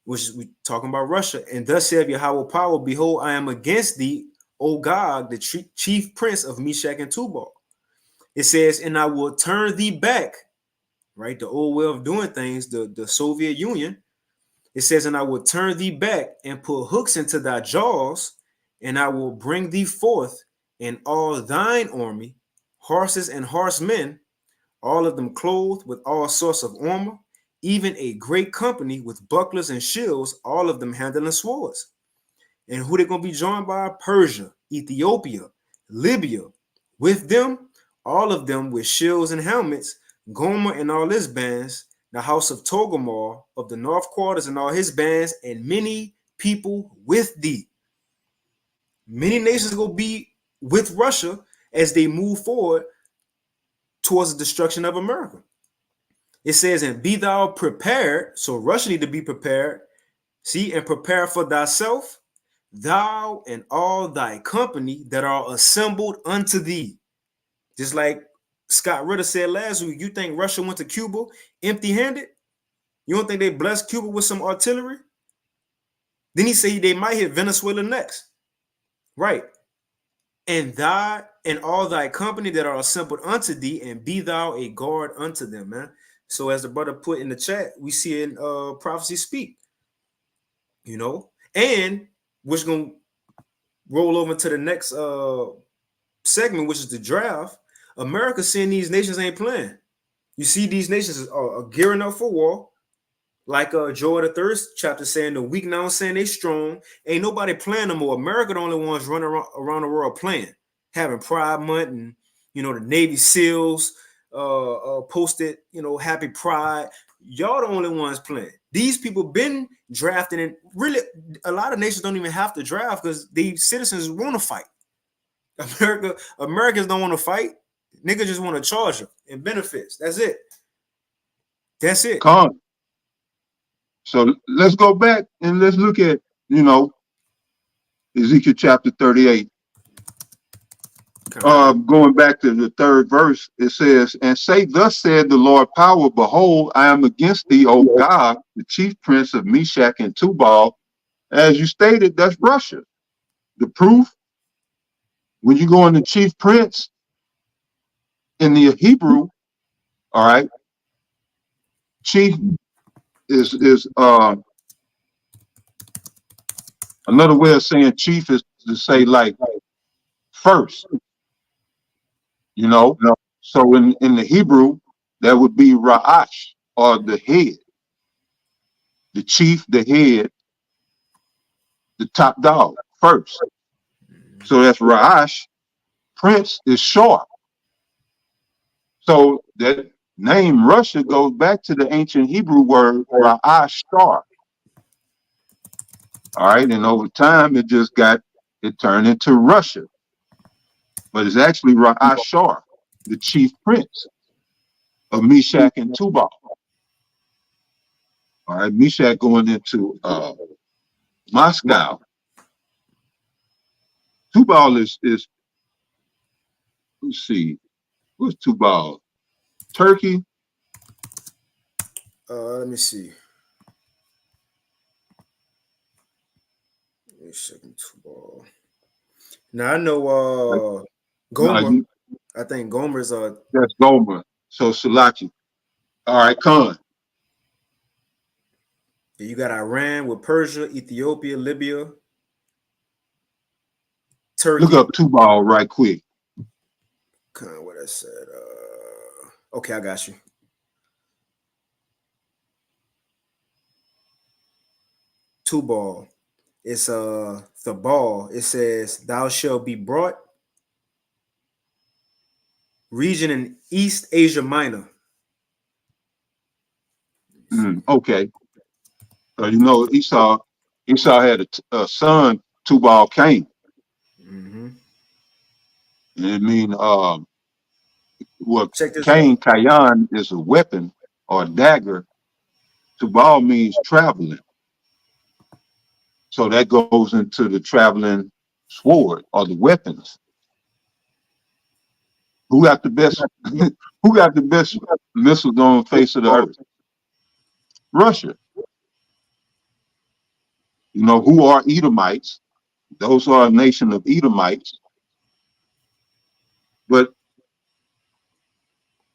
Which is we talking about Russia. And thus saith Yahweh power, behold, I am against thee, O Gog, the chief prince of Meshach and Tubal. It says, and I will turn thee back, right? The old way of doing things, the Soviet Union. It says, and I will turn thee back and put hooks into thy jaws, and I will bring thee forth in all thine army, horses and horsemen, all of them clothed with all sorts of armor, even a great company with bucklers and shields, all of them handling swords. And who they're going to be joined by? Persia, Ethiopia, Libya. With them, all of them with shields and helmets, Gomer and all his bands, the house of Togarmah of the north quarters and all his bands, and many people with thee. Many nations will be with Russia as they move forward towards the destruction of America. It says, and be thou prepared. So Russia need to be prepared. See, and prepare for thyself, thou and all thy company that are assembled unto thee. Just like Scott Ritter said last week, you think Russia went to Cuba empty-handed? You don't think they blessed Cuba with some artillery? Then he said they might hit Venezuela next. Right. And thou and all thy company that are assembled unto thee, and be thou a guard unto them, man. So as the brother put in the chat, we see in prophecy speak, and we're going to roll over to the next segment, which is the draft. America seeing these nations ain't playing. You see these nations are gearing up for war. Like Joel the 3rd chapter saying, the weak now saying they strong. Ain't nobody playing no more. America the only ones running around the world playing, having Pride Month, and the Navy SEALs posted, Happy Pride. Y'all the only ones playing. These people been drafting, and really a lot of nations don't even have to draft because these citizens want to fight. Americans don't want to fight. Niggas just want to charge them and benefits. That's it. That's it. So let's go back and let's look at, Ezekiel chapter 38. Going back to the 3rd verse, it says, and say, thus said the Lord power, behold, I am against thee, O God, the chief prince of Meshach and Tubal. As you stated, that's Russia. The proof, when you go in the chief prince in the Hebrew, all right, chief is another way of saying chief is to say like first. you know. So in the Hebrew, that would be Ra'ash, or the head, the chief, the head, the top dog first. So that's Ra'ash. Prince is Shar. So that name Russia goes back to the ancient Hebrew word Ra'ash Shar. All right, and over time it turned into Russia, but it's actually Ra'ash Shar, the chief prince of Meshach and Tubal. All right, Meshach going into Moscow. Tubal is let's see, what's Tubal? Turkey. Let me see. Wait a second. Ball. Now I know No, Gomer. I think Gomer's that's Gomer. So Salaki. All right, Khan. you got Iran with Persia, Ethiopia, Libya, Look Turkey. up Tubal right quick. What I said. Okay, I got you. Tubal. It's the ball. It says, "Thou shalt be brought." Region in East Asia Minor. Okay. You know, Esau had a son, Tubal Cain. Mm-hmm. And it mean what Check this Cain out. Kayan is a weapon or a dagger. Tubal means traveling. So that goes into the traveling sword or the weapons. Who got the best who got the best missiles on the face of the earth? Russia. You know, who are Edomites? Those are a nation of Edomites. But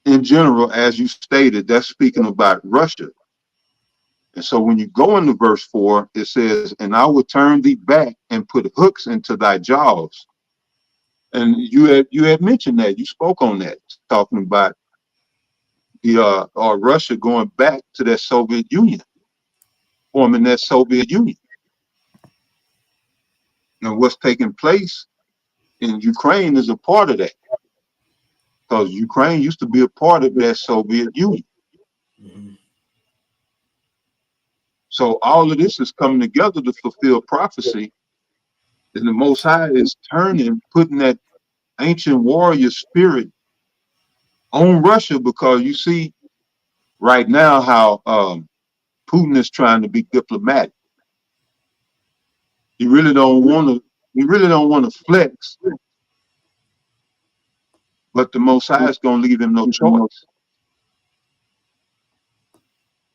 in general, as you stated, that's speaking about Russia. And so when you go into verse 4, it says, "And I will turn thee back and put hooks into thy jaws." And you had mentioned that, you spoke on that, talking about the or Russia going back to that Soviet Union, forming that Soviet Union. Now what's taking place in Ukraine is a part of that, because Ukraine used to be a part of that Soviet Union. Mm-hmm. So all of this is coming together to fulfill prophecy. And the Most High is turning, putting that ancient warrior spirit on Russia, because you see right now how Putin is trying to be diplomatic. He really don't want to. He really don't want to flex, but the Most High is going to leave him no choice.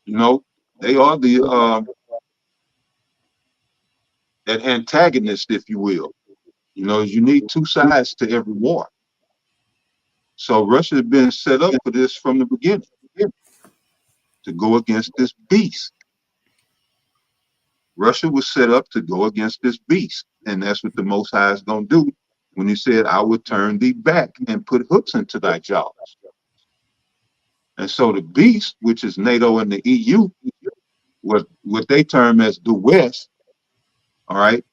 You know, they are the that antagonist, if you will. You know, you need two sides to every war. So Russia has been set up for this from the beginning, to go against this beast. Russia was set up to go against this beast. And that's what the Most High is going to do when he said, "I will turn thee back and put hooks into thy jaws." And so the beast, which is NATO and the EU, what they term as the West, all right,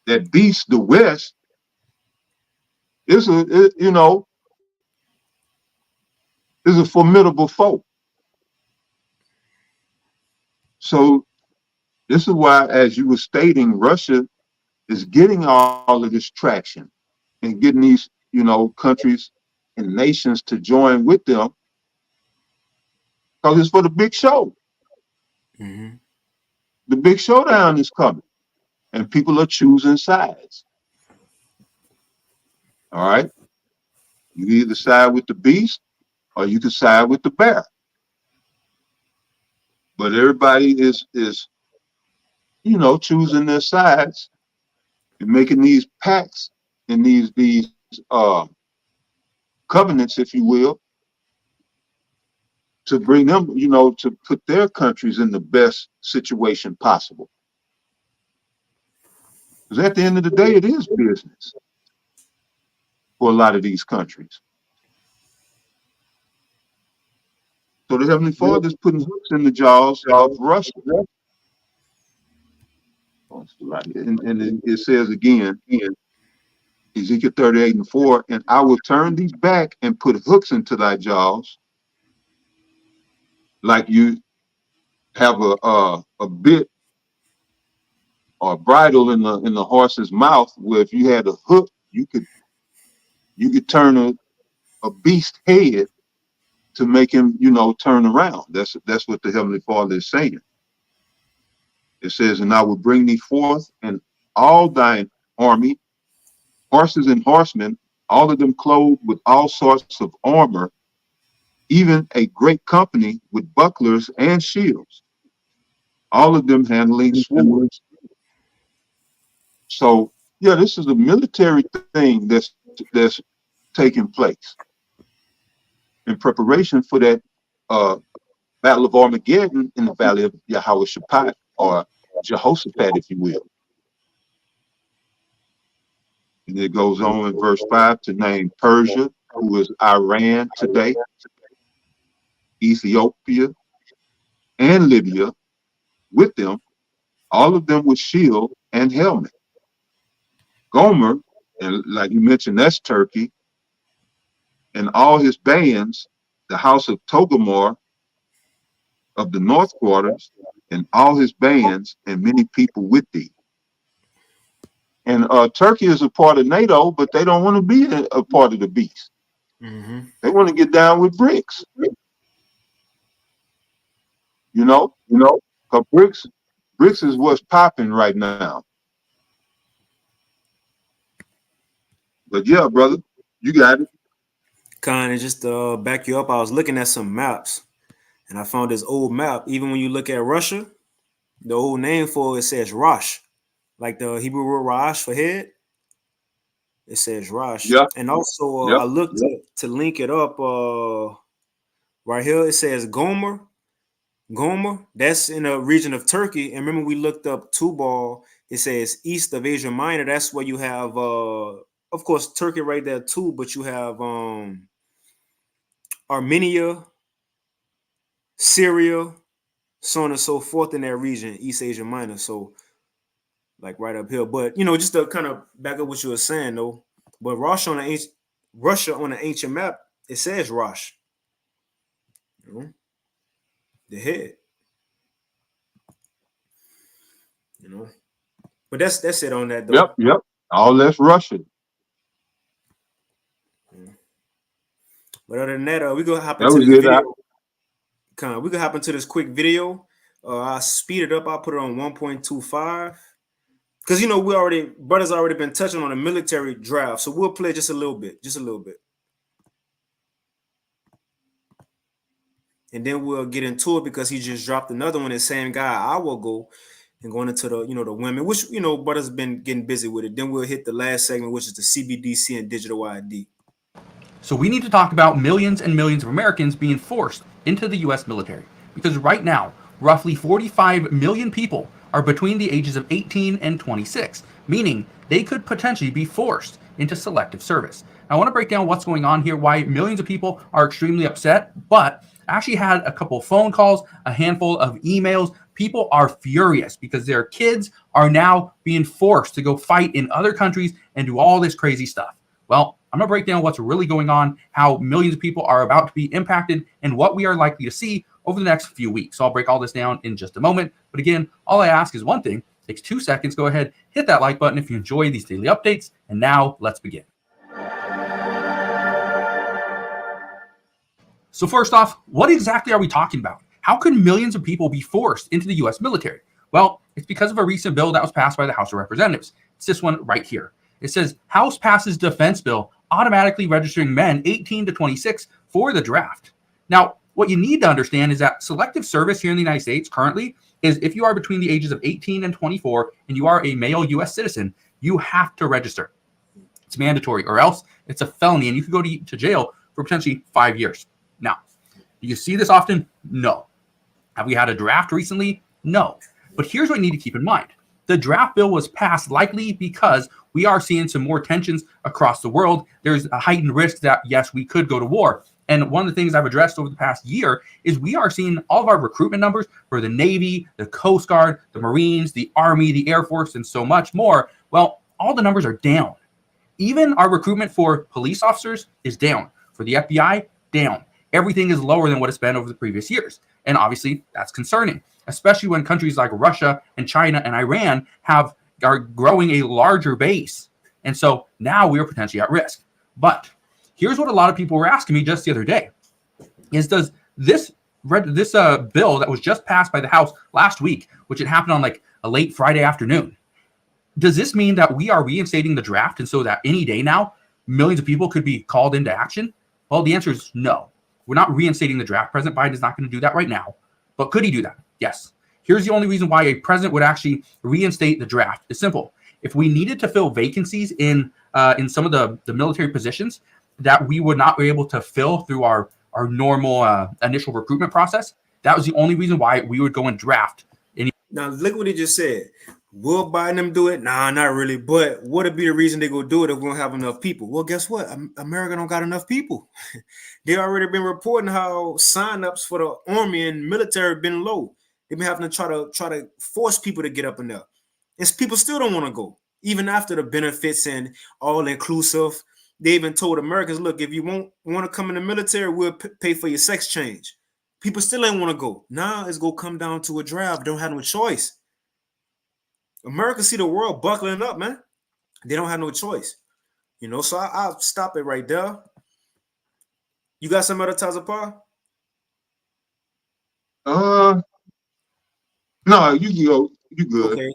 that beast, the West, you know, is a formidable foe. So this is why, as you were stating, Russia is getting all of this traction and getting these, you know, countries and nations to join with them, because it's for the big show. Mm-hmm. The big showdown is coming, and people are choosing sides. All right, you either side with the beast or you can side with the bear. But everybody is you know, choosing their sides and making these pacts and these covenants, if you will, to bring them, you know, to put their countries in the best situation possible. Because at the end of the day, it is business. for a lot of these countries. So the Heavenly Father is putting hooks in the jaws of Russia. And it says again, Ezekiel 38:4, and I will turn these back and put hooks into thy jaws, like you have a bit or a bridle in the horse's mouth, where if you had a hook, you could turn a beast head to make him, turn around. That's what the Heavenly Father is saying. It says, and I will bring thee forth and all thine army, horses and horsemen, all of them clothed with all sorts of armor, even a great company with bucklers and shields, all of them handling swords. So, yeah, this is a military thing that's taking place in preparation for that Battle of Armageddon in the Valley of Yahweh-Shaphat, or Jehoshaphat, if you will. And it goes on in verse 5 to name Persia, who is Iran today, Ethiopia, and Libya with them, all of them with shield and helmet. Gomer, and like you mentioned, that's Turkey, and all his bands, the house of Togarmah of the north quarters, and all his bands, and many people with thee. And Turkey is a part of NATO, but they don't want to be a part of the beast. Mm-hmm. They want to get down with BRICS. Because BRICS is what's popping right now. But yeah, brother, you got it. Kind of just back you up, I was looking at some maps, and I found this old map. Even when you look at Russia, the old name for it says Rosh, like the Hebrew word Rosh for head. It says Rosh. Yeah. And also, Yep. I looked to link it up. Right here, it says Gomer. Gomer, that's in the region of Turkey. And remember, we looked up Tubal. It says east of Asia Minor. That's where you have, of course, Turkey right there too. But you have Armenia, Syria, so on and so forth in that region, East Asia Minor. So, like right up here. But just to kind of back up what you were saying, though. But Russia on the ancient map, it says Rosh. The head. But that's it on that though. Yep. All that's Russian. But other than that, we gonna hop That into was this it. video. We gonna hop into this quick video. I'll speed it up. I'll put it on 1.25. Because brothers already been touching on the military draft. So we'll play just a little bit. And then we'll get into it because he just dropped another one. The same guy, I will go and going into the the women, which brothers been getting busy with it. Then we'll hit the last segment, which is the CBDC and digital ID. So we need to talk about millions and millions of Americans being forced into the U.S. military. Because right now, roughly 45 million people are between the ages of 18 and 26, meaning they could potentially be forced into selective service. I want to break down what's going on here, why millions of people are extremely upset, but I actually had a couple of phone calls, a handful of emails. People are furious because their kids are now being forced to go fight in other countries and do all this crazy stuff. Well, I'm going to break down what's really going on, how millions of people are about to be impacted, and what we are likely to see over the next few weeks. So I'll break all this down in just a moment. But again, all I ask is one thing. It takes 2 seconds. Go ahead, hit that like button if you enjoy these daily updates. And now let's begin. So first off, what exactly are we talking about? How can millions of people be forced into the U.S. military? Well, it's because of a recent bill that was passed by the House of Representatives. It's this one right here. It says, House passes defense bill automatically registering men 18 to 26 for the draft. Now, what you need to understand is that selective service here in the United States currently is if you are between the ages of 18 and 24 and you are a male U.S. citizen, you have to register. It's mandatory, or else it's a felony and you could go to jail for potentially 5 years. Now, do you see this often? No. Have we had a draft recently? No. But here's what you need to keep in mind. The draft bill was passed likely because we are seeing some more tensions across the world. There's a heightened risk that, yes, we could go to war. And one of the things I've addressed over the past year is we are seeing all of our recruitment numbers for the Navy, the Coast Guard, the Marines, the Army, the Air Force, and so much more. Well, all the numbers are down. Even our recruitment for police officers is down. For the FBI, down. Everything is lower than what it's been over the previous years. And obviously, that's concerning, especially when countries like Russia and China and Iran are growing a larger base. And so now we are potentially at risk. But here's what a lot of people were asking me just the other day is, does this bill that was just passed by the House last week, which had happened on like a late Friday afternoon, does this mean that we are reinstating the draft and so that any day now millions of people could be called into action? Well, the answer is no. We're not reinstating the draft. President Biden is not going to do that right now. But could he do that? Yes. Here's the only reason why a president would actually reinstate the draft. It's simple. If we needed to fill vacancies in some of the military positions that we would not be able to fill through our normal initial recruitment process, that was the only reason why we would go and draft. Now, look what he just said. Will Biden them do it? Nah, not really. But what would be the reason they go do it if we don't have enough people? Well, guess what? America don't got enough people. They already been reporting how signups for the army and military have been low. They've been having to try to force people to get up in there. And people still don't want to go, even after the benefits and all inclusive. They even told Americans, look, if you want to come in the military, we'll pay for your sex change. People still ain't want to go. Now it's going to come down to a draft. Don't have no choice. America see the world buckling up, man. They don't have no choice. So I'll stop it right there. You got some other Tazapar? No, you can go. You good. Okay.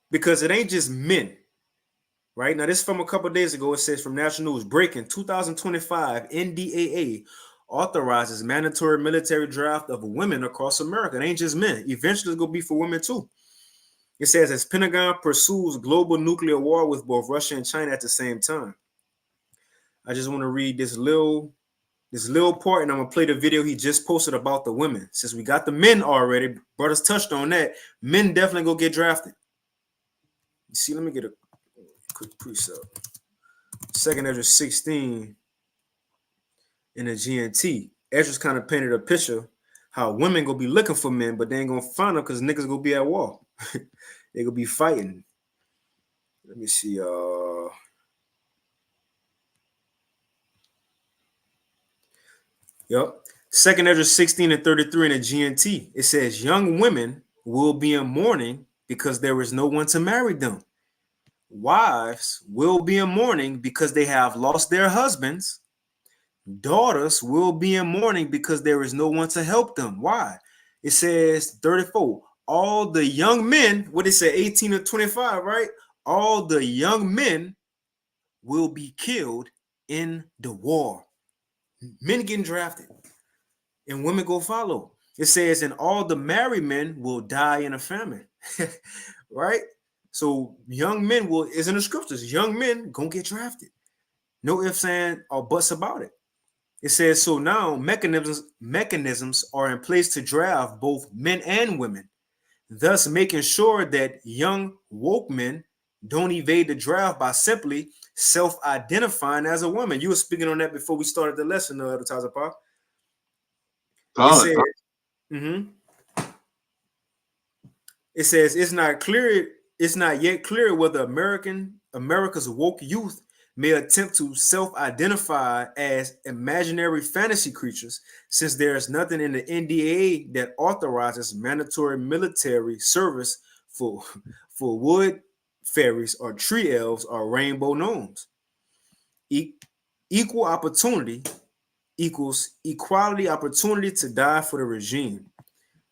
Because it ain't just men. Right? Now, this is from a couple of days ago. It says from National News, breaking 2025 NDAA authorizes mandatory military draft of women across America. It ain't just men. Eventually, it's going to be for women, too. It says, as Pentagon pursues global nuclear war with both Russia and China at the same time. I just want to read this little part, and I'm going to play the video he just posted about the women. Since we got the men already, brothers touched on that. Men definitely go get drafted. You see, let me get a quick precept. 2nd Ezra 16 in the GNT. Ezra's kind of painted a picture how women gonna be looking for men, but they ain't gonna find them because niggas gonna be at war. They gonna be fighting. Let me see. Yep. 2nd Ezra 16 and 33 in the GNT. It says, young women will be in mourning because there is no one to marry them. Wives will be in mourning because they have lost their husbands. Daughters will be in mourning because there is no one to help them. Why? It says 34. All the young men, what it say, 18 to 25, right? All the young men will be killed in the war. Men getting drafted and women go follow. It says, and all the married men will die in a famine. Right? So young men is in the scriptures. Young men gonna get drafted. No ifs, ands, or buts about it. It says, so now mechanisms are in place to draft both men and women, thus making sure that young woke men don't evade the draft by simply self-identifying as a woman. You were speaking on that before we started the lesson, the Tazapar. It says it's not yet clear whether America's woke youth may attempt to self-identify as imaginary fantasy creatures, since there is nothing in the NDAA that authorizes mandatory military service for wood fairies or tree elves or rainbow gnomes. Equal opportunity equals equality opportunity to die for the regime.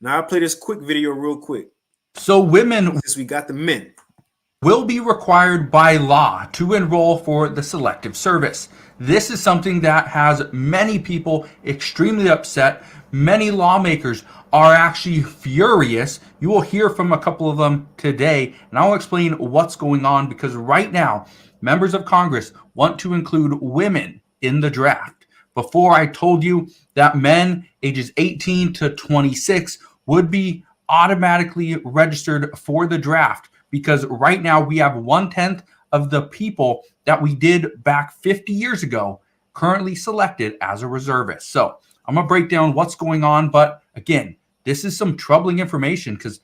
Now I'll play this quick video real quick. So women, since we got the men, will be required by law to enroll for the selective service. This is something that has many people extremely upset. Many lawmakers are actually furious. You will hear from a couple of them today, and I'll explain what's going on, because right now, members of Congress want to include women in the draft. Before, I told you that men ages 18 to 26 would be automatically registered for the draft. because right now we have 1/10 of the people that we did back 50 years ago currently selected as a reservist. So I'm going to break down what's going on. But again, this is some troubling information because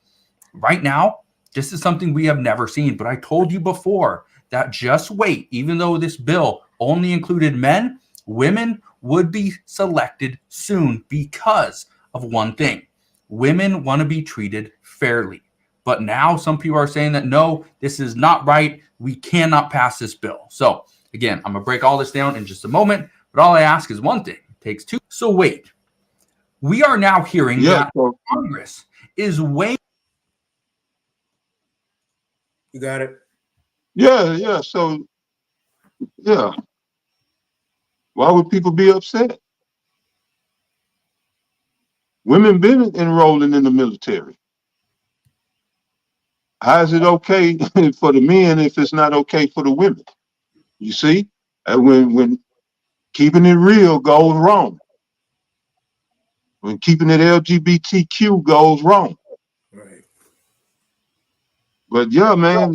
right now, this is something we have never seen. But I told you before that just wait, even though this bill only included men, women would be selected soon because of one thing. Women want to be treated fairly. But now some people are saying that, no, this is not right. We cannot pass this bill. So again, I'm going to break all this down in just a moment. But all I ask is one thing. It takes two. So wait. We are now hearing that Congress is way. You got it? Yeah. So, yeah. Why would people be upset? Women been enrolling in the military. How is it okay for the men if it's not okay for the women? You see, when keeping it real goes wrong, when keeping it LGBTQ goes wrong. Right. But yeah, man,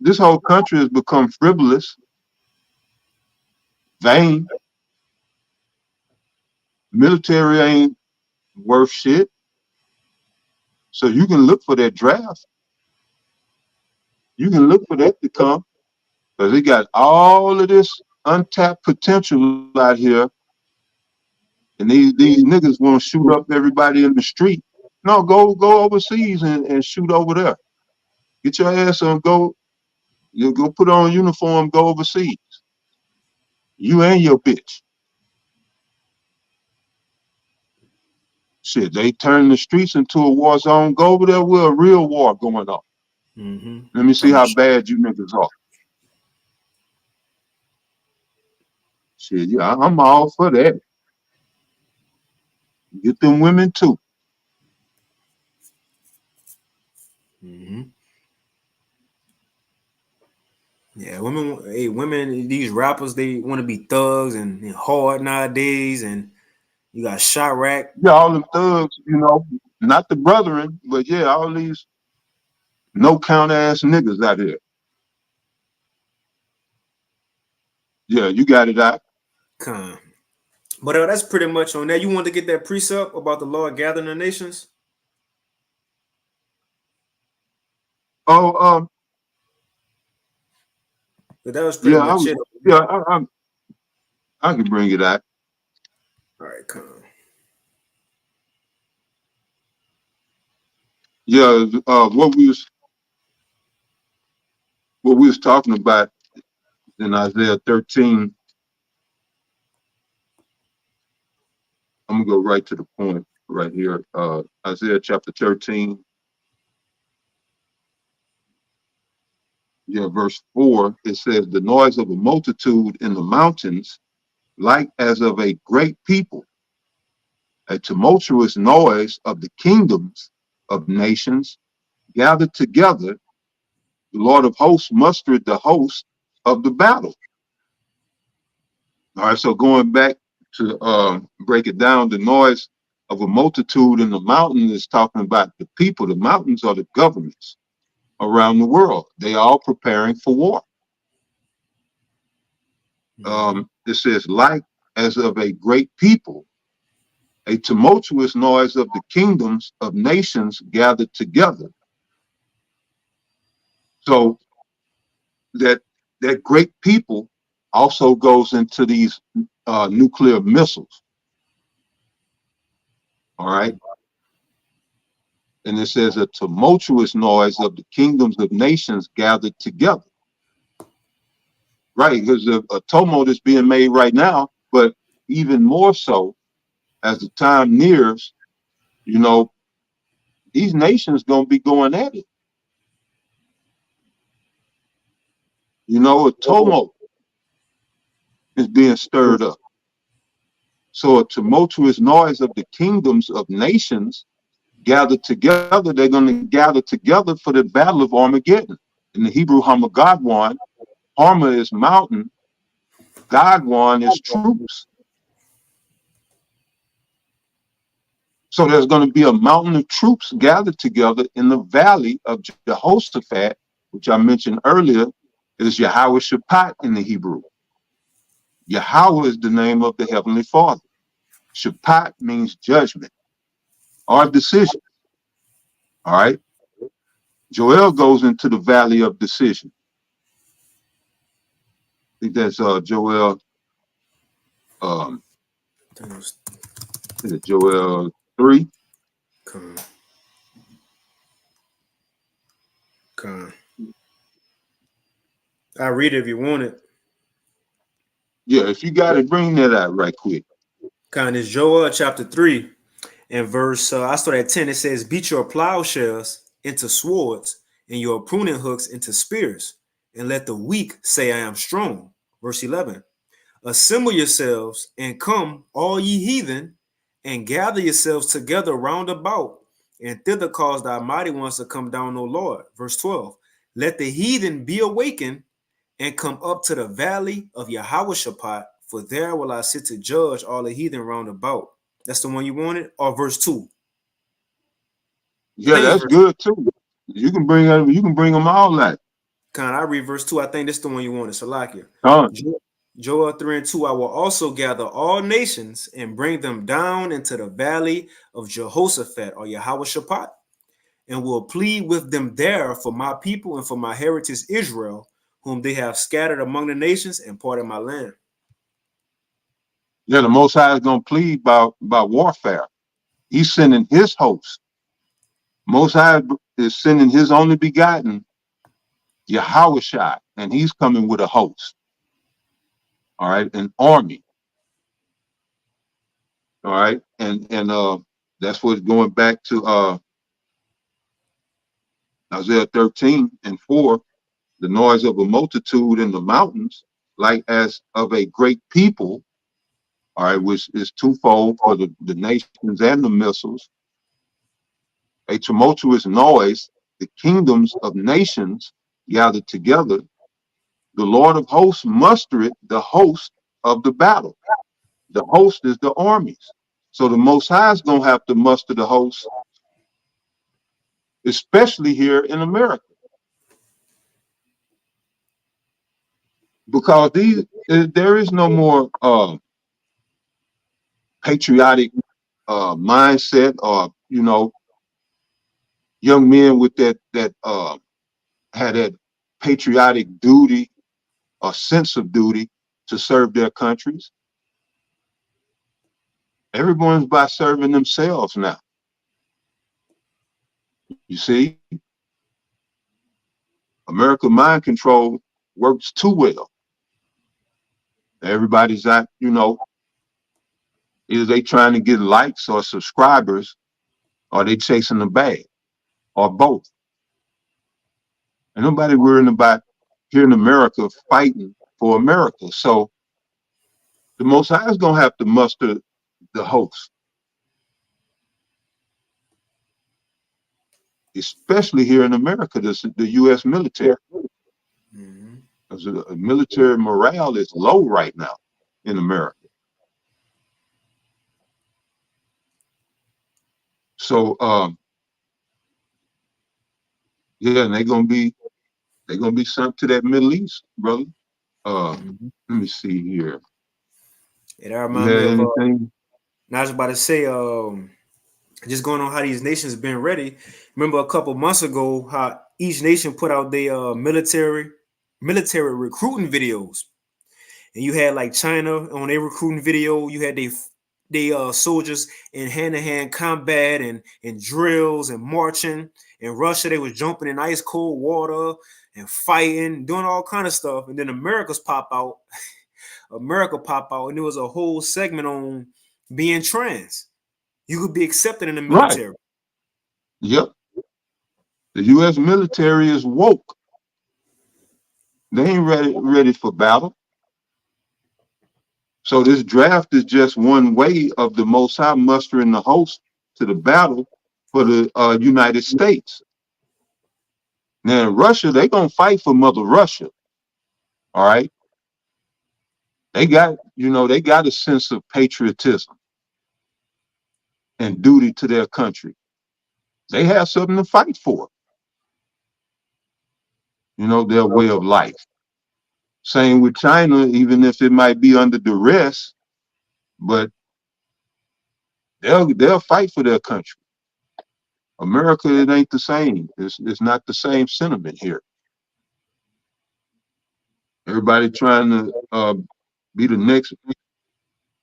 this whole country has become frivolous, vain. Military ain't worth shit. So you can look for that draft. You can look for that to come. Because they got all of this untapped potential out here. And these niggas want to shoot up everybody in the street. No, go overseas and shoot over there. Get your ass on, go put on a uniform, go overseas. You and your bitch. Shit, they turn the streets into a war zone. Go over there with a real war going on. Mm-hmm. Let me see how bad you niggas are. Shit, yeah, I'm all for that. Get them women too. Mm-hmm. Yeah, women, these rappers, they want to be thugs and hard nowadays, and you got Chirac. Yeah, all them thugs, not the brethren, but yeah, all these no count ass niggas out here. Yeah, you got it out. But that's pretty much on that. You want to get that precept about the Lord gathering the nations? Oh, But that was pretty much it. Yeah, I can bring it out. All right, come. Yeah, what we was talking about in Isaiah 13. I'm gonna go right to the point right here. Isaiah chapter 13. Yeah, verse 4. It says, "The noise of a multitude in the mountains, like as of a great people, a tumultuous noise of the kingdoms of nations gathered together. The Lord of hosts mustered the host of the battle." All right, so going back to break it down, the noise of a multitude in the mountain is talking about the people. The mountains are the governments around the world. They are all preparing for war. It says, like as of a great people, a tumultuous noise of the kingdoms of nations gathered together. So that great people also goes into these nuclear missiles. All right. And it says a tumultuous noise of the kingdoms of nations gathered together. Right, because a tumult is being made right now, but even more so as the time nears, these nations gonna be going at it. A tumult is being stirred up. So a tumultuous noise of the kingdoms of nations gathered together, they're going to gather together for the battle of Armageddon. In the Hebrew, Hamagadwan, Harma is mountain, Godwan is troops. So there's going to be a mountain of troops gathered together in the valley of Jehoshaphat which I mentioned earlier, is Yahweh Shaphat in the Hebrew. Yahweh is the name of the Heavenly Father. Shaphat means judgment or decision. All right. Joel goes into the valley of decision. I think that's Joel. Is it Joel 3? Come. I read it if you want it. Yeah, if you got it, bring that out right quick. Kind is Joel chapter 3 and verse. I start at 10. It says, "Beat your plowshares into swords and your pruning hooks into spears, and let the weak say, I am strong." Verse 11. "Assemble yourselves and come, all ye heathen, and gather yourselves together round about, and thither cause thy mighty ones to come down, O Lord." Verse 12. "Let the heathen be awakened and come up to the valley of Yahweh, for there will I sit to judge all the heathen round about." That's the one you wanted? Or verse 2? Yeah, that's good too. You can bring them all out. I read verse 2. I think this is the one you wanted. Salakia. Done. Joel 3 and 2. "I will also gather all nations and bring them down into the valley of Jehoshaphat or Yahweh, and will plead with them there for my people and for my heritage Israel, whom they have scattered among the nations and parted my land." Yeah, the Most High is going to plead about warfare. He's sending his host. Most High is sending his only begotten, Yahweh, and he's coming with a host. All right, an army. All right, and that's what's going back to Isaiah 13 and 4, the noise of a multitude in the mountains, like as of a great people. All right, which is twofold for the nations and the missiles. A tumultuous noise, the kingdoms of nations gathered together. The Lord of hosts mustereth the host of the battle. The host is the armies. So the Most High is going to have to muster the host, especially here in America. Because there is no more patriotic mindset, or young men with that had that patriotic duty or sense of duty to serve their countries. Everyone's by serving themselves now. You see, American mind control works too well. Everybody's at, either they trying to get likes or subscribers, or they chasing the bag, or both. And nobody worrying about here in America fighting for America. So the Most High is going to have to muster the host, especially here in America, the U.S. military. Because the military morale is low right now in America. So yeah, and they're gonna be sent to that Middle East, brother. Let me see here. It reminds me of anything? I was about to say, just going on how these nations been ready. Remember a couple months ago how each nation put out their military recruiting videos, and you had like China on their recruiting video. You had they soldiers in hand-to-hand combat and drills and marching. In Russia, they was jumping in ice cold water and fighting, doing all kind of stuff. And then America pop out, and there was a whole segment on being trans. You could be accepted in the military. Right. Yep. The U.S. military is woke. They ain't ready for battle. So this draft is just one way of the Most High mustering the host to the battle for the United States. Now in Russia, they're gonna fight for Mother Russia. All right. They got a sense of patriotism and duty to their country. They have something to fight for. their way of life. Same with China, even if it might be under duress, but they'll fight for their country. America, it ain't the same. It's not the same sentiment here. Everybody trying to be the next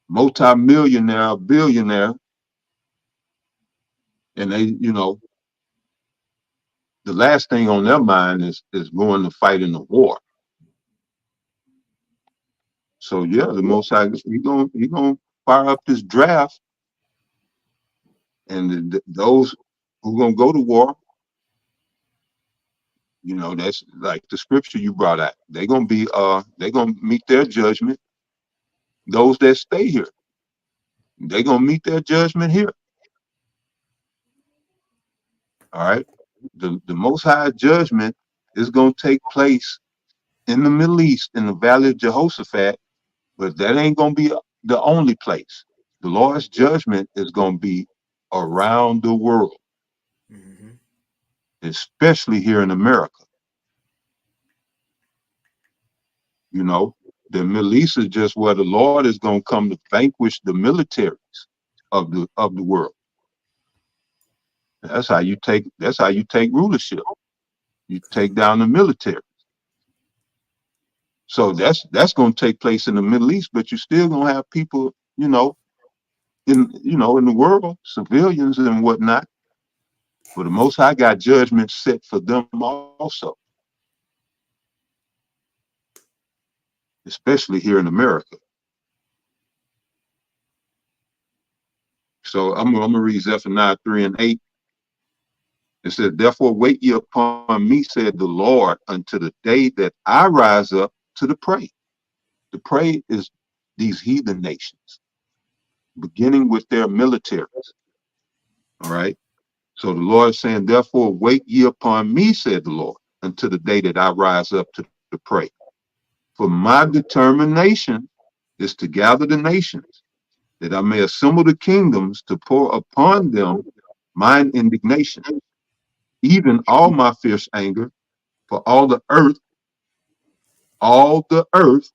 multi-millionaire, billionaire, and they, the last thing on their mind is going to fight in the war. So yeah, the Most High, he gonna fire up this draft, and those who gonna go to war, that's like the scripture you brought out. They're gonna meet their judgment. Those that stay here, they're gonna meet their judgment here. All right. The Most High judgment is gonna take place in the Middle East, in the Valley of Jehoshaphat, but that ain't gonna be the only place. The Lord's judgment is gonna be around the world, especially here in America. The Middle East is just where the Lord is gonna come to vanquish the militaries of the world. That's how you take rulership. You take down the military. So that's going to take place in the Middle East, but you're still going to have people, in the world, civilians and whatnot. But the Most High got judgment set for them also, especially here in America. So I'm gonna read Zephaniah 3:8. It says, "Therefore wait ye upon me, said the Lord, until the day that I rise up to pray." The prey is these heathen nations, beginning with their militaries. All right. So the Lord is saying, "Therefore wait ye upon me, said the Lord, until the day that I rise up to pray. For my determination is to gather the nations, that I may assemble the kingdoms to pour upon them mine indignation, even all my fierce anger, for all the earth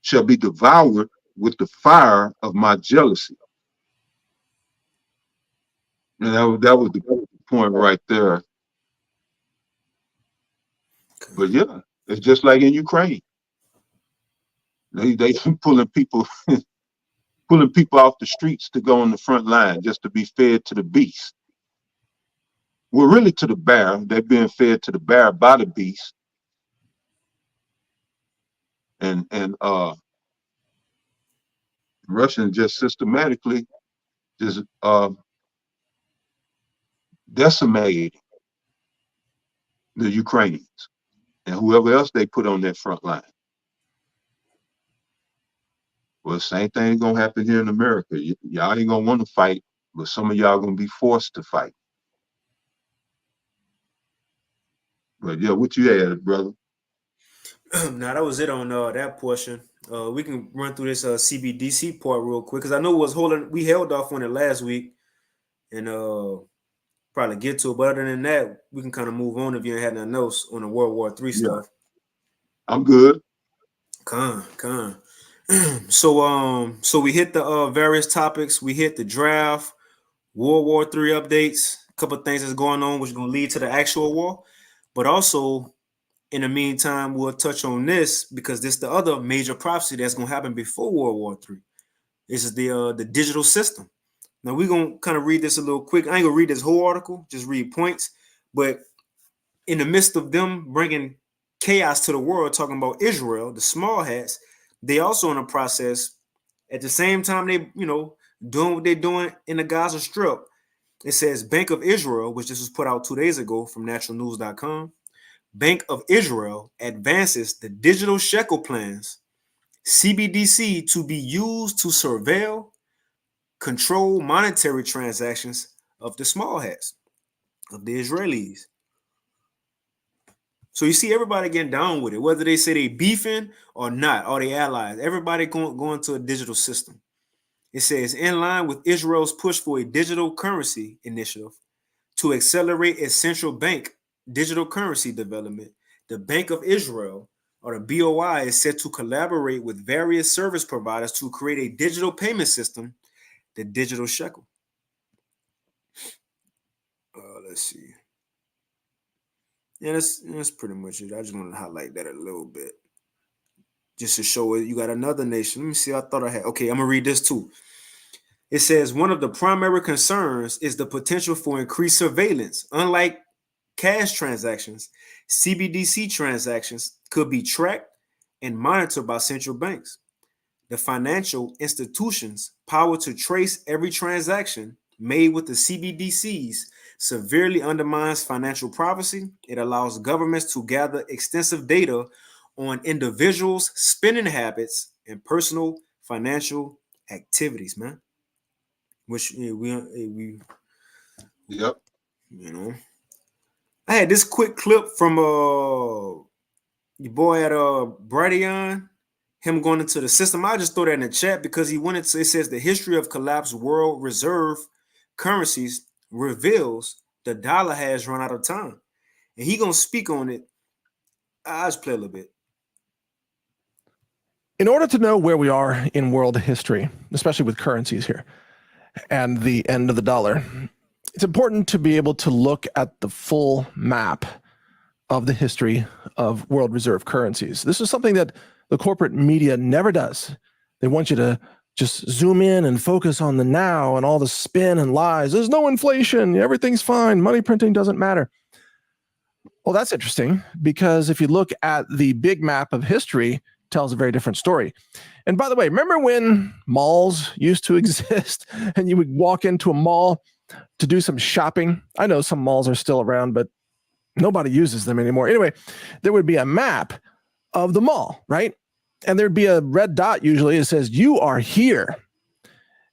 shall be devoured with the fire of my jealousy." And that was the point right there. But yeah, it's just like in Ukraine. They pulling people off the streets to go on the front line just to be fed to the beast. Well, really to the bear. They're being fed to the bear by the beast. And Russians just systematically just decimating the Ukrainians and whoever else they put on that front line. Well, the same thing gonna happen here in America. Y'all ain't gonna want to fight, but some of y'all gonna be forced to fight. But yeah, what you had, brother? Now that was it on that portion. We can run through this CBDC part real quick because I know we held off on it last week and probably get to it. But other than that, we can kind of move on if you ain't had nothing else on the World War III stuff. I'm good. Con. So we hit the various topics. We hit the draft, World War III updates, a couple of things that's going on, which is going to lead to the actual war. But also, in the meantime, we'll touch on this because this is the other major prophecy that's going to happen before World War III. This is the digital system. Now, we're going to kind of read this a little quick. I ain't going to read this whole article, just read points. But in the midst of them bringing chaos to the world, talking about Israel, the small hats, they also in a process, at the same time they, doing what they're doing in the Gaza Strip. It says Bank of Israel, which this was put out 2 days ago from naturalnews.com. Bank of Israel advances the digital shekel plans, CBDC, to be used to surveil, control monetary transactions of the small hats, of the Israelis. So you see everybody getting down with it, whether they say they beefing or not, or they allies. Everybody going to a digital system. It says, in line with Israel's push for a digital currency initiative to accelerate its central bank digital currency development, the Bank of Israel, or the BOI, is set to collaborate with various service providers to create a digital payment system, the digital shekel. Let's see. Yeah, that's pretty much it. I just want to highlight that a little bit, just to show it. You got another nation. Let me see. I thought I had. Okay, I'm gonna read this too. It says one of the primary concerns is the potential for increased surveillance. Unlike cash transactions, CBDC transactions could be tracked and monitored by central banks. The financial institutions' power to trace every transaction made with the CBDCs severely undermines financial privacy. It allows governments to gather extensive data on individuals' spending habits and personal financial activities, man. Which we Yep. you know. I had this quick clip from your boy at Bradion, him going into the system. I just throw that in the chat because he went into, it says the history of collapsed world reserve currencies reveals the dollar has run out of time. And he gonna speak on it. I'll just play a little bit. In order to know where we are in world history, especially with currencies here and the end of the dollar, it's important to be able to look at the full map of the history of world reserve currencies. This is something that the corporate media never does. They want you to just zoom in and focus on the now and all the spin and lies. There's no inflation. Everything's fine. Money printing doesn't matter. Well, that's interesting because if you look at the big map of history, it tells a very different story. And by the way, remember when malls used to exist and you would walk into a mall to do some shopping? I know some malls are still around, but nobody uses them anymore. Anyway, there would be a map of the mall, right? And there'd be a red dot usually. It says, you are here.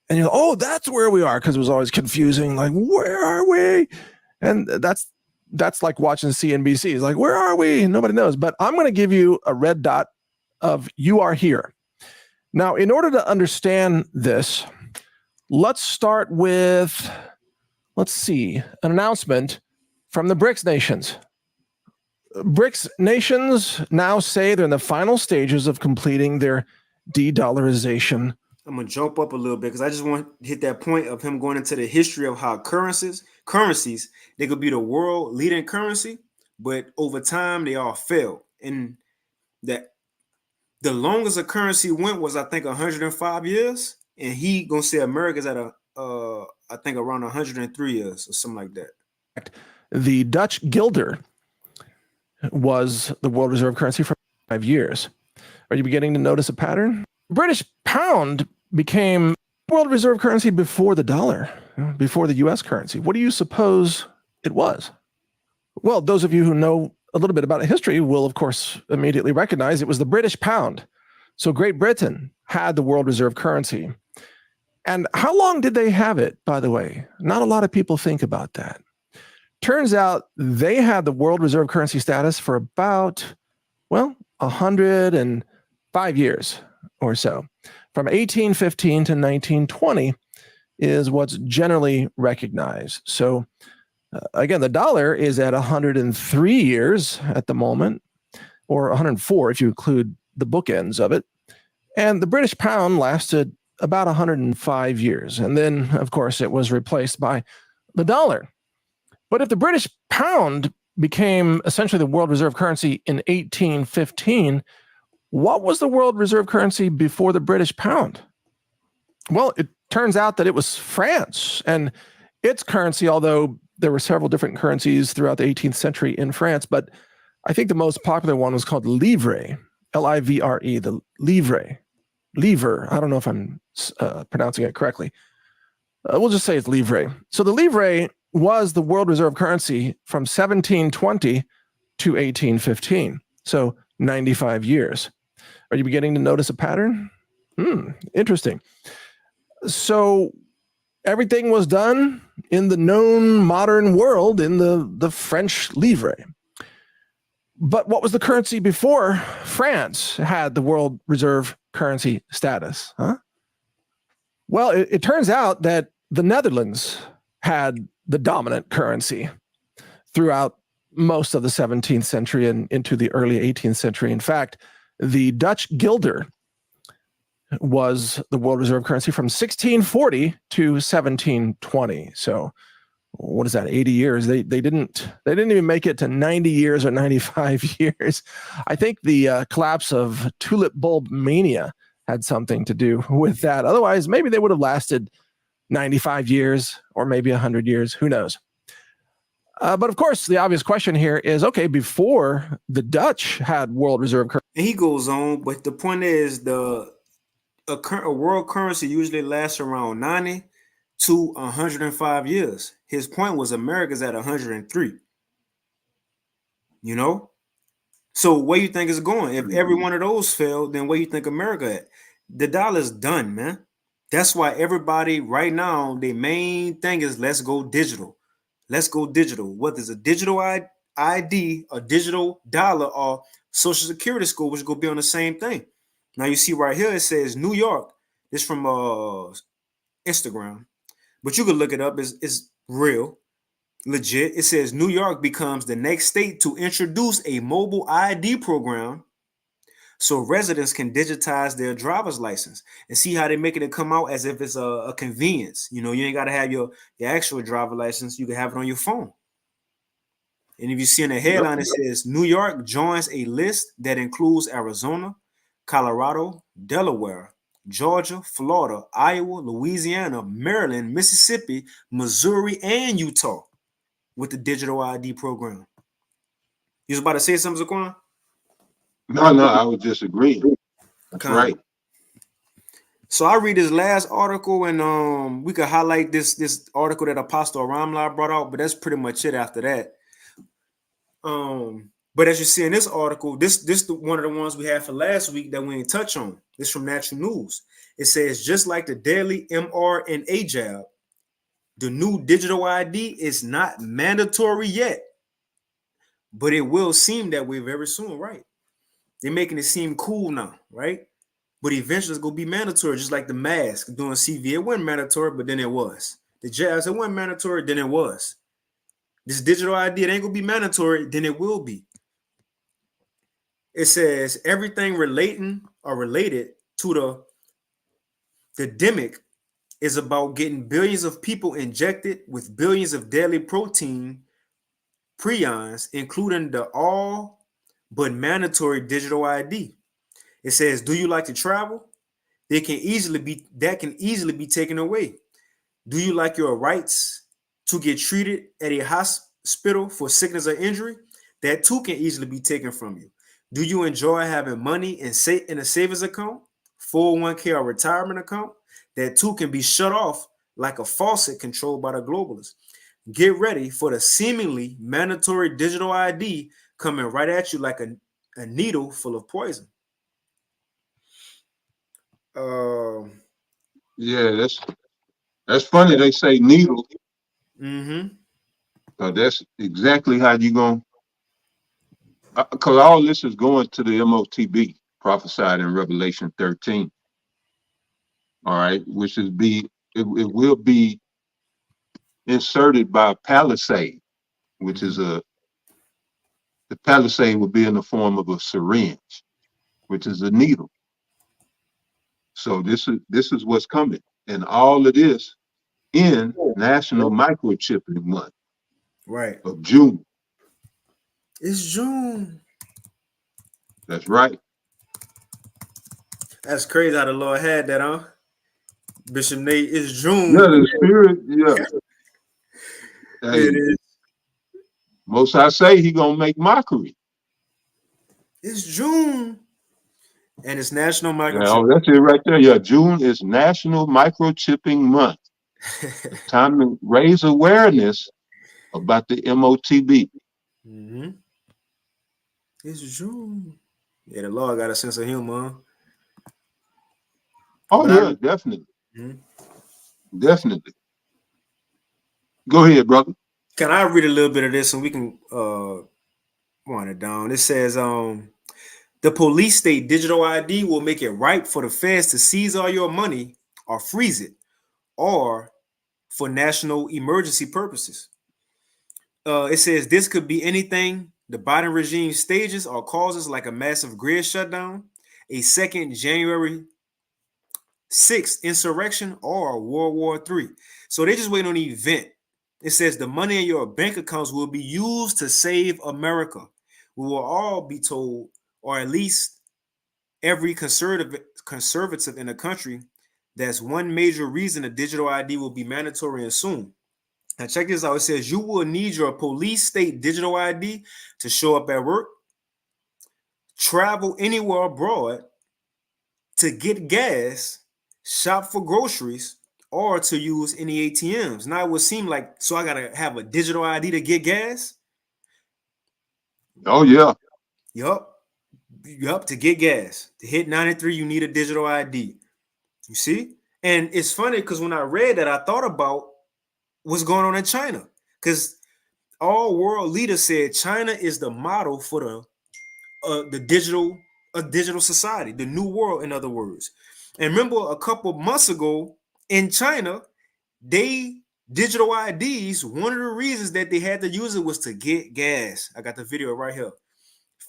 And you're like, oh, that's where we are. Because it was always confusing. Like, where are we? And that's like watching CNBC. It's like, where are we? Nobody knows. But I'm going to give you a red dot of you are here. Now, in order to understand this, let's start with, let's see, an announcement from the BRICS nations. BRICS nations now say they're in the final stages of completing their de-dollarization. I'm gonna jump up a little bit because I just want to hit that point of him going into the history of how currencies, they could be the world leading currency, but over time they all failed. And that the longest a currency went was I think 105 years, and he gonna say America's at I think around 103 years or something like that. The Dutch guilder was the world reserve currency for 5 years. Are you beginning to notice a pattern? British pound became world reserve currency before the dollar, before the US currency. What do you suppose it was? Well, those of you who know a little bit about history will, of course, immediately recognize it was the British pound. So Great Britain had the world reserve currency. And how long did they have it, by the way? Not a lot of people think about that. Turns out they had the world reserve currency status for about, 105 years or so. From 1815 to 1920 is what's generally recognized. So again, the dollar is at 103 years at the moment, or 104 if you include the bookends of it. And the British pound lasted about 105 years. And then, of course, it was replaced by the dollar. But if the British pound became essentially the world reserve currency in 1815, what was the world reserve currency before the British pound? Well, it turns out that it was France. And its currency, although there were several different currencies throughout the 18th century in France, but I think the most popular one was called livre, L-I-V-R-E, the livre. Livre, I don't know if I'm pronouncing it correctly. We'll just say it's livre. So the livre was the world reserve currency from 1720 to 1815. So 95 years. Are you beginning to notice a pattern? Interesting. So everything was done in the known modern world in the French livre. But what was the currency before France had the world reserve currency status? Well, it turns out that the Netherlands had the dominant currency throughout most of the 17th century and into the early 18th century. In fact, the Dutch guilder was the world reserve currency from 1640 to 1720. So what is that, 80 years? They didn't even make it to 90 years or 95 years. I think the collapse of tulip bulb mania had something to do with that. Otherwise, maybe they would have lasted 95 years or maybe 100 years. Who knows? But of course, the obvious question here is, okay, before the Dutch had world reserve currency. And he goes on, but the point is a world currency usually lasts around 90 to 105 years. His point was America's at 103. You know? So where you think it's going? If every one of those failed, then where you think America at? The dollar's done, man. That's why everybody right now, their main thing is let's go digital. Let's go digital. Whether it's a digital ID, a digital dollar, or social security score, which is going to be on the same thing. Now you see right here, it says New York. It's from Instagram, but you can look it up. It's real, legit. It says New York becomes the next state to introduce a mobile ID program so residents can digitize their driver's license. And see how they're making it come out as if it's a convenience. You know, you ain't got to have your actual driver license. You can have it on your phone. And if you see in the headline, it says New York joins a list that includes Arizona, Colorado, Delaware, Georgia, Florida, Iowa, Louisiana, Maryland, Mississippi, Missouri, and Utah with the digital ID program. You was about to say something, Zaquan? No, I would disagree. That's right. So I read this last article, and we could highlight this article that Apostle Ramla brought out, but that's pretty much it after that. But as you see in this article, this one of the ones we had for last week that we didn't touch on. It's from Natural News. It says, just like the daily mRNA jab, the new digital ID is not mandatory yet, but it will seem that way very soon, right? They're making it seem cool now, right? But eventually it's going to be mandatory, just like the mask doing CV. It wasn't mandatory, but then it was. The jabs, it wasn't mandatory, then it was. This digital ID, it ain't going to be mandatory, then it will be. It says everything relating or related to the demic is about getting billions of people injected with billions of deadly protein prions, including the all but mandatory digital ID. It says, do you like to travel? That can easily be taken away. Do you like your rights to get treated at a hospital for sickness or injury? That too can easily be taken from you. Do you enjoy having money in a savings account, 401k or retirement account? That too can be shut off like a faucet controlled by the globalists. Get ready for the seemingly mandatory digital ID coming right at you like a needle full of poison. Yeah, that's funny. They say needle. Mm-hmm. That's exactly how you going. Because all this is going to the MOTB, prophesied in Revelation 13. All right, which is it will be inserted by palisade, which is the palisade would be in the form of a syringe, which is a needle. So this is what's coming, and all of this in National Microchipping Month, right, of June. It's June. That's right. That's crazy how the Lord had that, huh? Bishop Nate, it's June. Yeah, the spirit. Yeah. Hey, it is. Most I say he gonna make mockery. It's June. And it's National Microchipping. Oh, that's it right there. Yeah, June is National Microchipping Month. Time to raise awareness about the MOTB. Mm-hmm. It's June. Yeah, the Lord got a sense of humor. Oh, yeah, definitely. Mm-hmm. Definitely. Go ahead, brother. Can I read a little bit of this and we can wind it down? It says, the police state digital ID will make it ripe for the feds to seize all your money or freeze it, or for national emergency purposes. It says this could be anything the Biden regime stages or causes, like a massive grid shutdown, a second January 6th insurrection, or World War III. So they just waiting on the event. It says the money in your bank accounts will be used to save America. We will all be told, or at least every conservative in the country, that's one major reason a digital ID will be mandatory and soon. Now check this out. It says you will need your police state digital ID to show up at work, travel anywhere abroad, to get gas, shop for groceries, or to use any ATMs. Now it would seem like, so I gotta have a digital ID to get gas? Oh yeah. Yup. Yup, to get gas. To hit 93, you need a digital ID. You see? And it's funny because when I read that, I thought about what's going on in China. Because all world leaders said China is the model for the digital society, the new world, in other words. And remember, a couple months ago in China, they digital IDs. One of the reasons that they had to use it was to get gas. I got the video right here.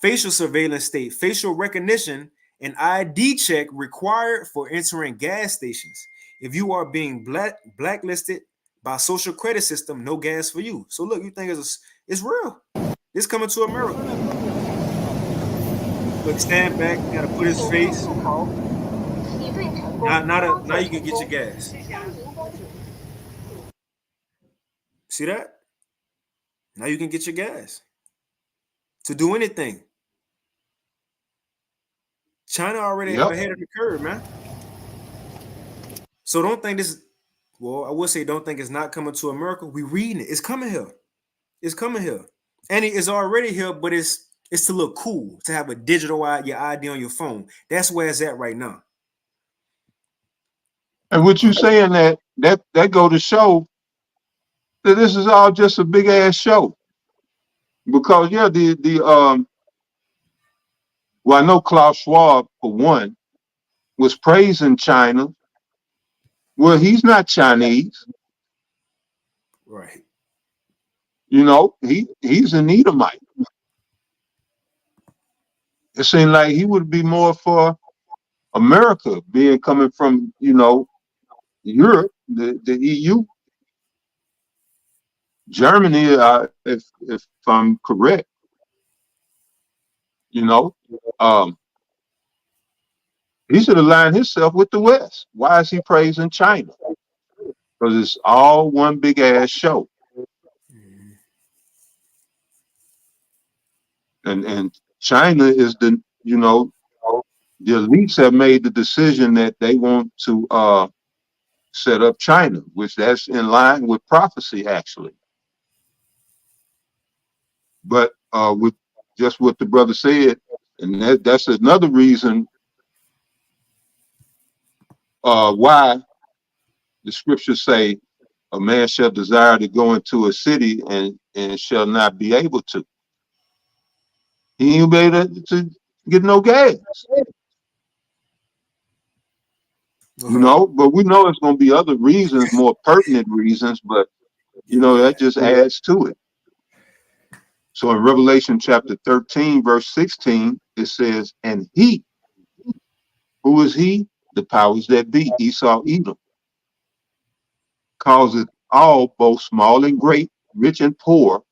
Facial surveillance state, facial recognition, and ID check required for entering gas stations. If you are being blacklisted by social credit system, no gas for you. So look, you think it's real? It's coming to America. Look, stand back. Got to put his face. Now you can get your gas. See that? Now you can get your gas to do anything. China already ahead of the curve, man. So don't think this. Well, I would say don't think it's not coming to America. We reading it. It's coming here. It's coming here, and it's already here. But it's to look cool, to have a digital your ID on your phone. That's where it's at right now. And what you saying that go to show that this is all just a big ass show. Because yeah, well, I know Klaus Schwab, for one, was praising China. Well, he's not Chinese. Right. You know, he's an Edomite. It seemed like he would be more for America, being coming from, Europe, the EU, Germany, if I'm correct. He should align himself with the West. Why is he praising China? Because it's all one big ass show. And China is the elites have made the decision that they want to set up China, which that's in line with prophecy, actually. But with just what the brother said, and that's another reason why the scriptures say a man shall desire to go into a city and shall not be able to. He ain't be able to get no gas. But we know it's going to be other reasons, more pertinent reasons, but that just adds to it. So in Revelation chapter 13, verse 16, it says, and he, who is he? The powers that be, Esau, Edom, causeth all, both small and great, rich and poor,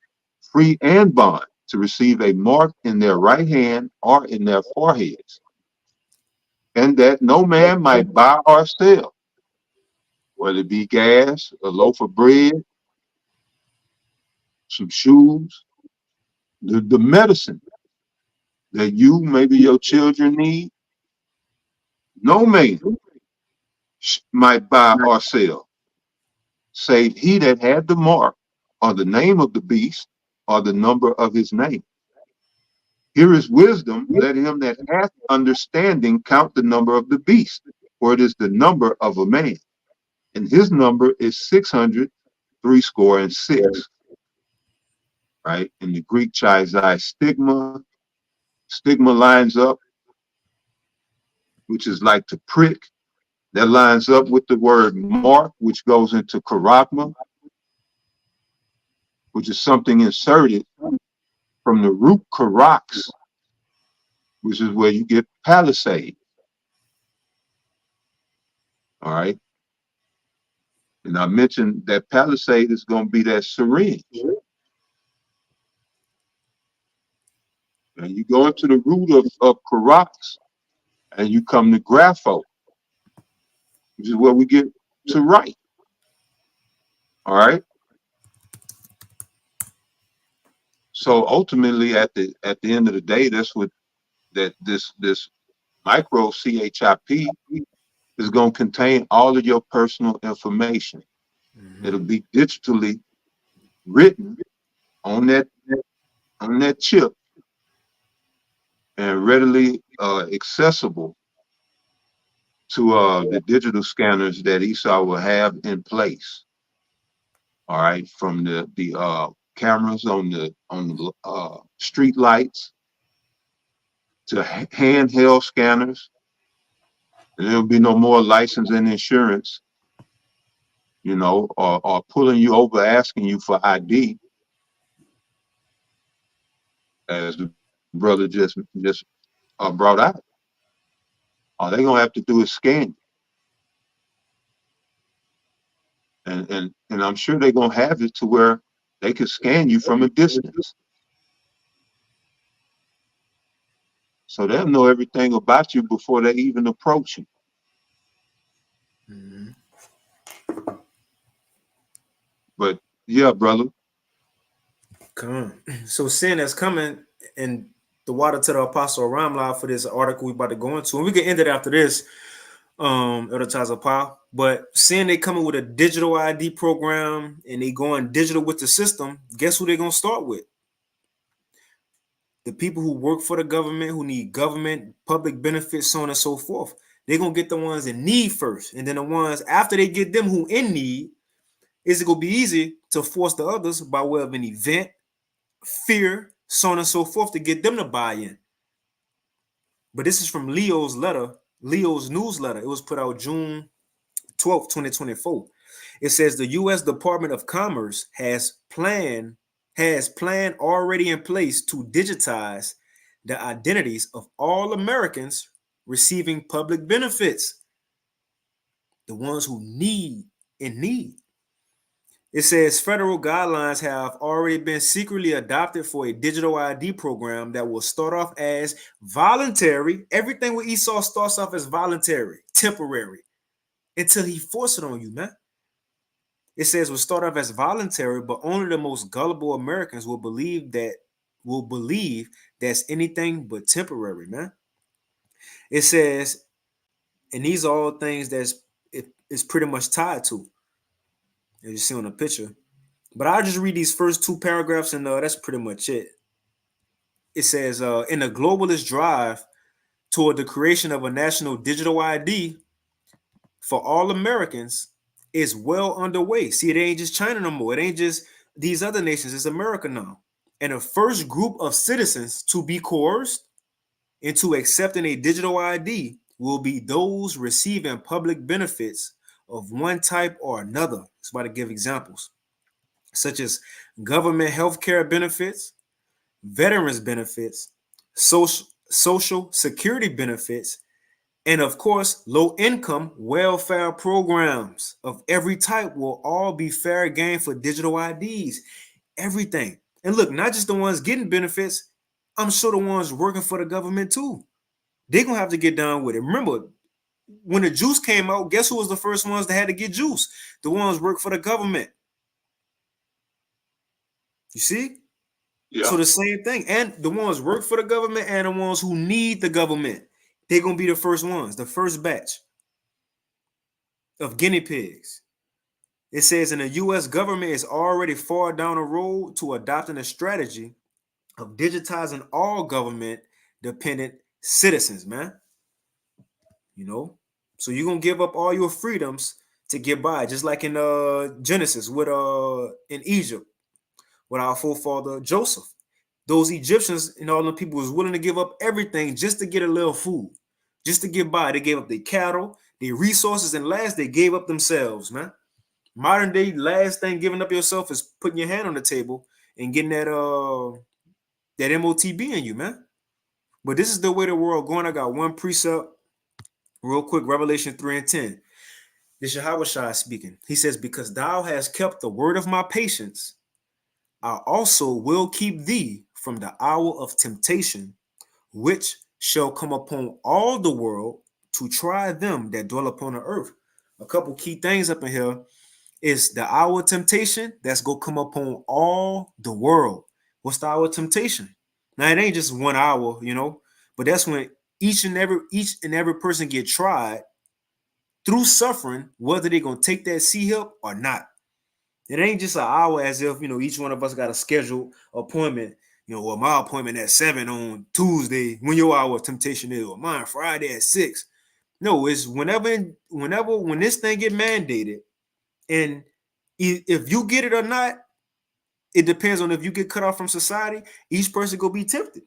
free and bond, to receive a mark in their right hand or in their foreheads, and that no man might buy or sell, whether it be gas, a loaf of bread, some shoes, the medicine that you, maybe your children need. No man might buy or sell, save he that had the mark, or the name of the beast, or the number of his name. Here is wisdom. Let him that hath understanding count the number of the beast, for it is the number of a man, and his number is 666. Right? In the Greek, chizai, stigma. Stigma lines up, which is like to prick. That lines up with the word mark, which goes into charagma, which is something inserted from the root karax, which is where you get palisade. All right. And I mentioned that palisade is going to be that syringe. And you go into the root of karax and you come to grapho, which is where we get to write. All right. So ultimately, at the end of the day, that's what this micro CHIP is going to contain all of your personal information. It'll be digitally written on that chip and readily accessible to the digital scanners that Esau will have in place. All right, from the cameras on the street lights to handheld scanners. And there'll be no more license and insurance, you know, or pulling you over asking you for ID, as the brother just brought out. All they're gonna have to do is scan you. And I'm sure they're gonna have it to where they can scan you from a distance. So they'll know everything about you before they even approach you. But yeah, brother. Come on. So sin that's coming and the water to the apostle Ramla for this article we about to go into. And we can end it after this, Elder Taza Pa. But seeing they coming with a digital ID program and they going digital with the system, guess who they're gonna start with? The people who work for the government, who need government, public benefits, so on and so forth. They're gonna get the ones in need first, and then the ones after they get them who in need, is it gonna be easy to force the others by way of an event, fear, so on and so forth, to get them to buy in. But this is from Leo's newsletter. It was put out June 12th, 2024. It says the U.S. Department of Commerce has plan already in place to digitize the identities of all Americans receiving public benefits, the ones who need. It says federal guidelines have already been secretly adopted for a digital ID program that will start off as voluntary. Everything with Esau starts off as voluntary, temporary, until he forces it on you, man. It says will start off as voluntary, but only the most gullible Americans will believe that's anything but temporary, man. It says, and these are all things it's pretty much tied to, as you see on the picture. But I'll just read these first two paragraphs, and that's pretty much it. It says, in a globalist drive toward the creation of a national digital ID for all Americans is well underway. See, it ain't just China no more. It ain't just these other nations. It's America now. And the first group of citizens to be coerced into accepting a digital ID will be those receiving public benefits of one type or another. It's about to give examples, such as government health care benefits, veterans benefits, social security benefits, and of course, low-income welfare programs of every type will all be fair game for digital IDs. Everything. And look, not just the ones getting benefits, I'm sure the ones working for the government too. They're going to have to get down with it. Remember, when the juice came out, guess who was the first ones that had to get juice? The ones work for the government. You see? Yeah. So the same thing. And the ones work for the government and the ones who need the government, they're going to be the first ones, the first batch of guinea pigs. It says, in the U.S. government is already far down the road to adopting a strategy of digitizing all government-dependent citizens, man. You know? So you're going to give up all your freedoms to get by, just like in Genesis, with in Egypt, with our forefather Joseph. Those Egyptians and all the people was willing to give up everything just to get a little food, just to get by. They gave up their cattle, their resources, and last they gave up themselves, man. Modern day, last thing giving up yourself is putting your hand on the table and getting that MOTB in you, man. But this is the way the world going. I got one precept, real quick. Revelation 3:10. This is Yahweh speaking. He says, "Because thou hast kept the word of my patience, I also will keep thee from the hour of temptation, which shall come upon all the world to try them that dwell upon the earth." A couple key things up in here is the hour of temptation that's gonna come upon all the world. What's the hour of temptation? Now it ain't just 1 hour, but that's when each and every person get tried through suffering, whether they're gonna take that sea help or not. It ain't just an hour as if each one of us got a scheduled appointment. Well, my appointment at 7 on Tuesday, when your hour of temptation is, or mine Friday at 6. No, it's when this thing get mandated, and if you get it or not, it depends on if you get cut off from society. Each person gonna be tempted,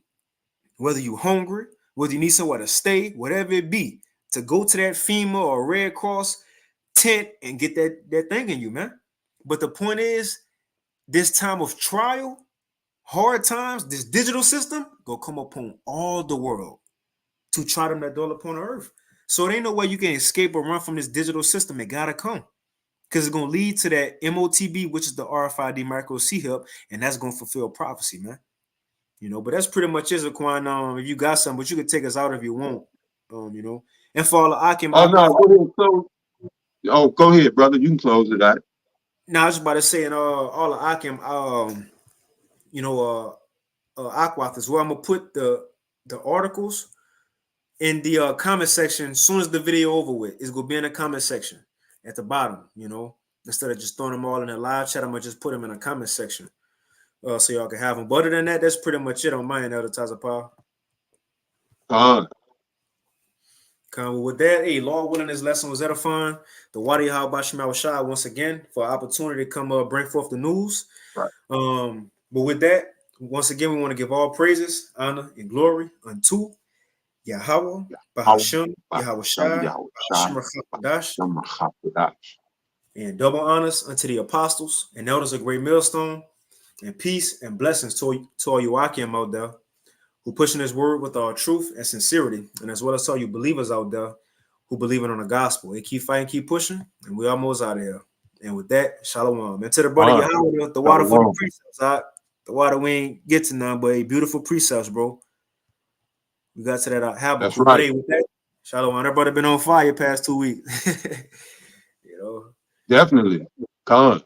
whether you hungry, whether you need somewhere to stay, whatever it be, to go to that FEMA or Red Cross tent and get that thing in you, man. But the point is, this time of trial, hard times, this digital system gonna come upon all the world to try them that dwell upon the earth. So there ain't no way you can escape or run from this digital system. It gotta come, because it's gonna lead to that MOTB, which is the RFID micro C help, and that's gonna fulfill prophecy, man. But that's pretty much it, Zaquan. If you got something, but you can take us out if you want. And for all the Akim. Oh no, go ahead, close. Oh, go ahead, brother. You can close it out. Now I was about to say, and all the Akim, Aquath as well. I'm gonna put the articles in the comment section as soon as the video over with. It's gonna be in the comment section at the bottom. Instead of just throwing them all in the live chat, I'm gonna just put them in the comment section, so y'all can have them. But other than that, that's pretty much it on my end, Elder Tazapal. With that, hey, Lord willing, this lesson was edifying. The Wadi Bashim Shai once again for an opportunity to come bring forth the news. Right. But with that, once again, we want to give all praises, honor, and glory unto Yahweh, Bahashim, Yahweh Shai, and double honors unto the apostles and elders of Great Millstone, and peace and blessings to all you Akim out there who pushing his word with all truth and sincerity, and as well as all you believers out there who believe in on the gospel. They keep fighting, keep pushing, and we almost out of here. And with that, shalom. And to the brother Yahweh, the water for the precepts, the water we ain't get to none, but a beautiful precepts, bro. We got to that habit. That's right. With that, shalom. Everybody been on fire past 2 weeks. Definitely. Con.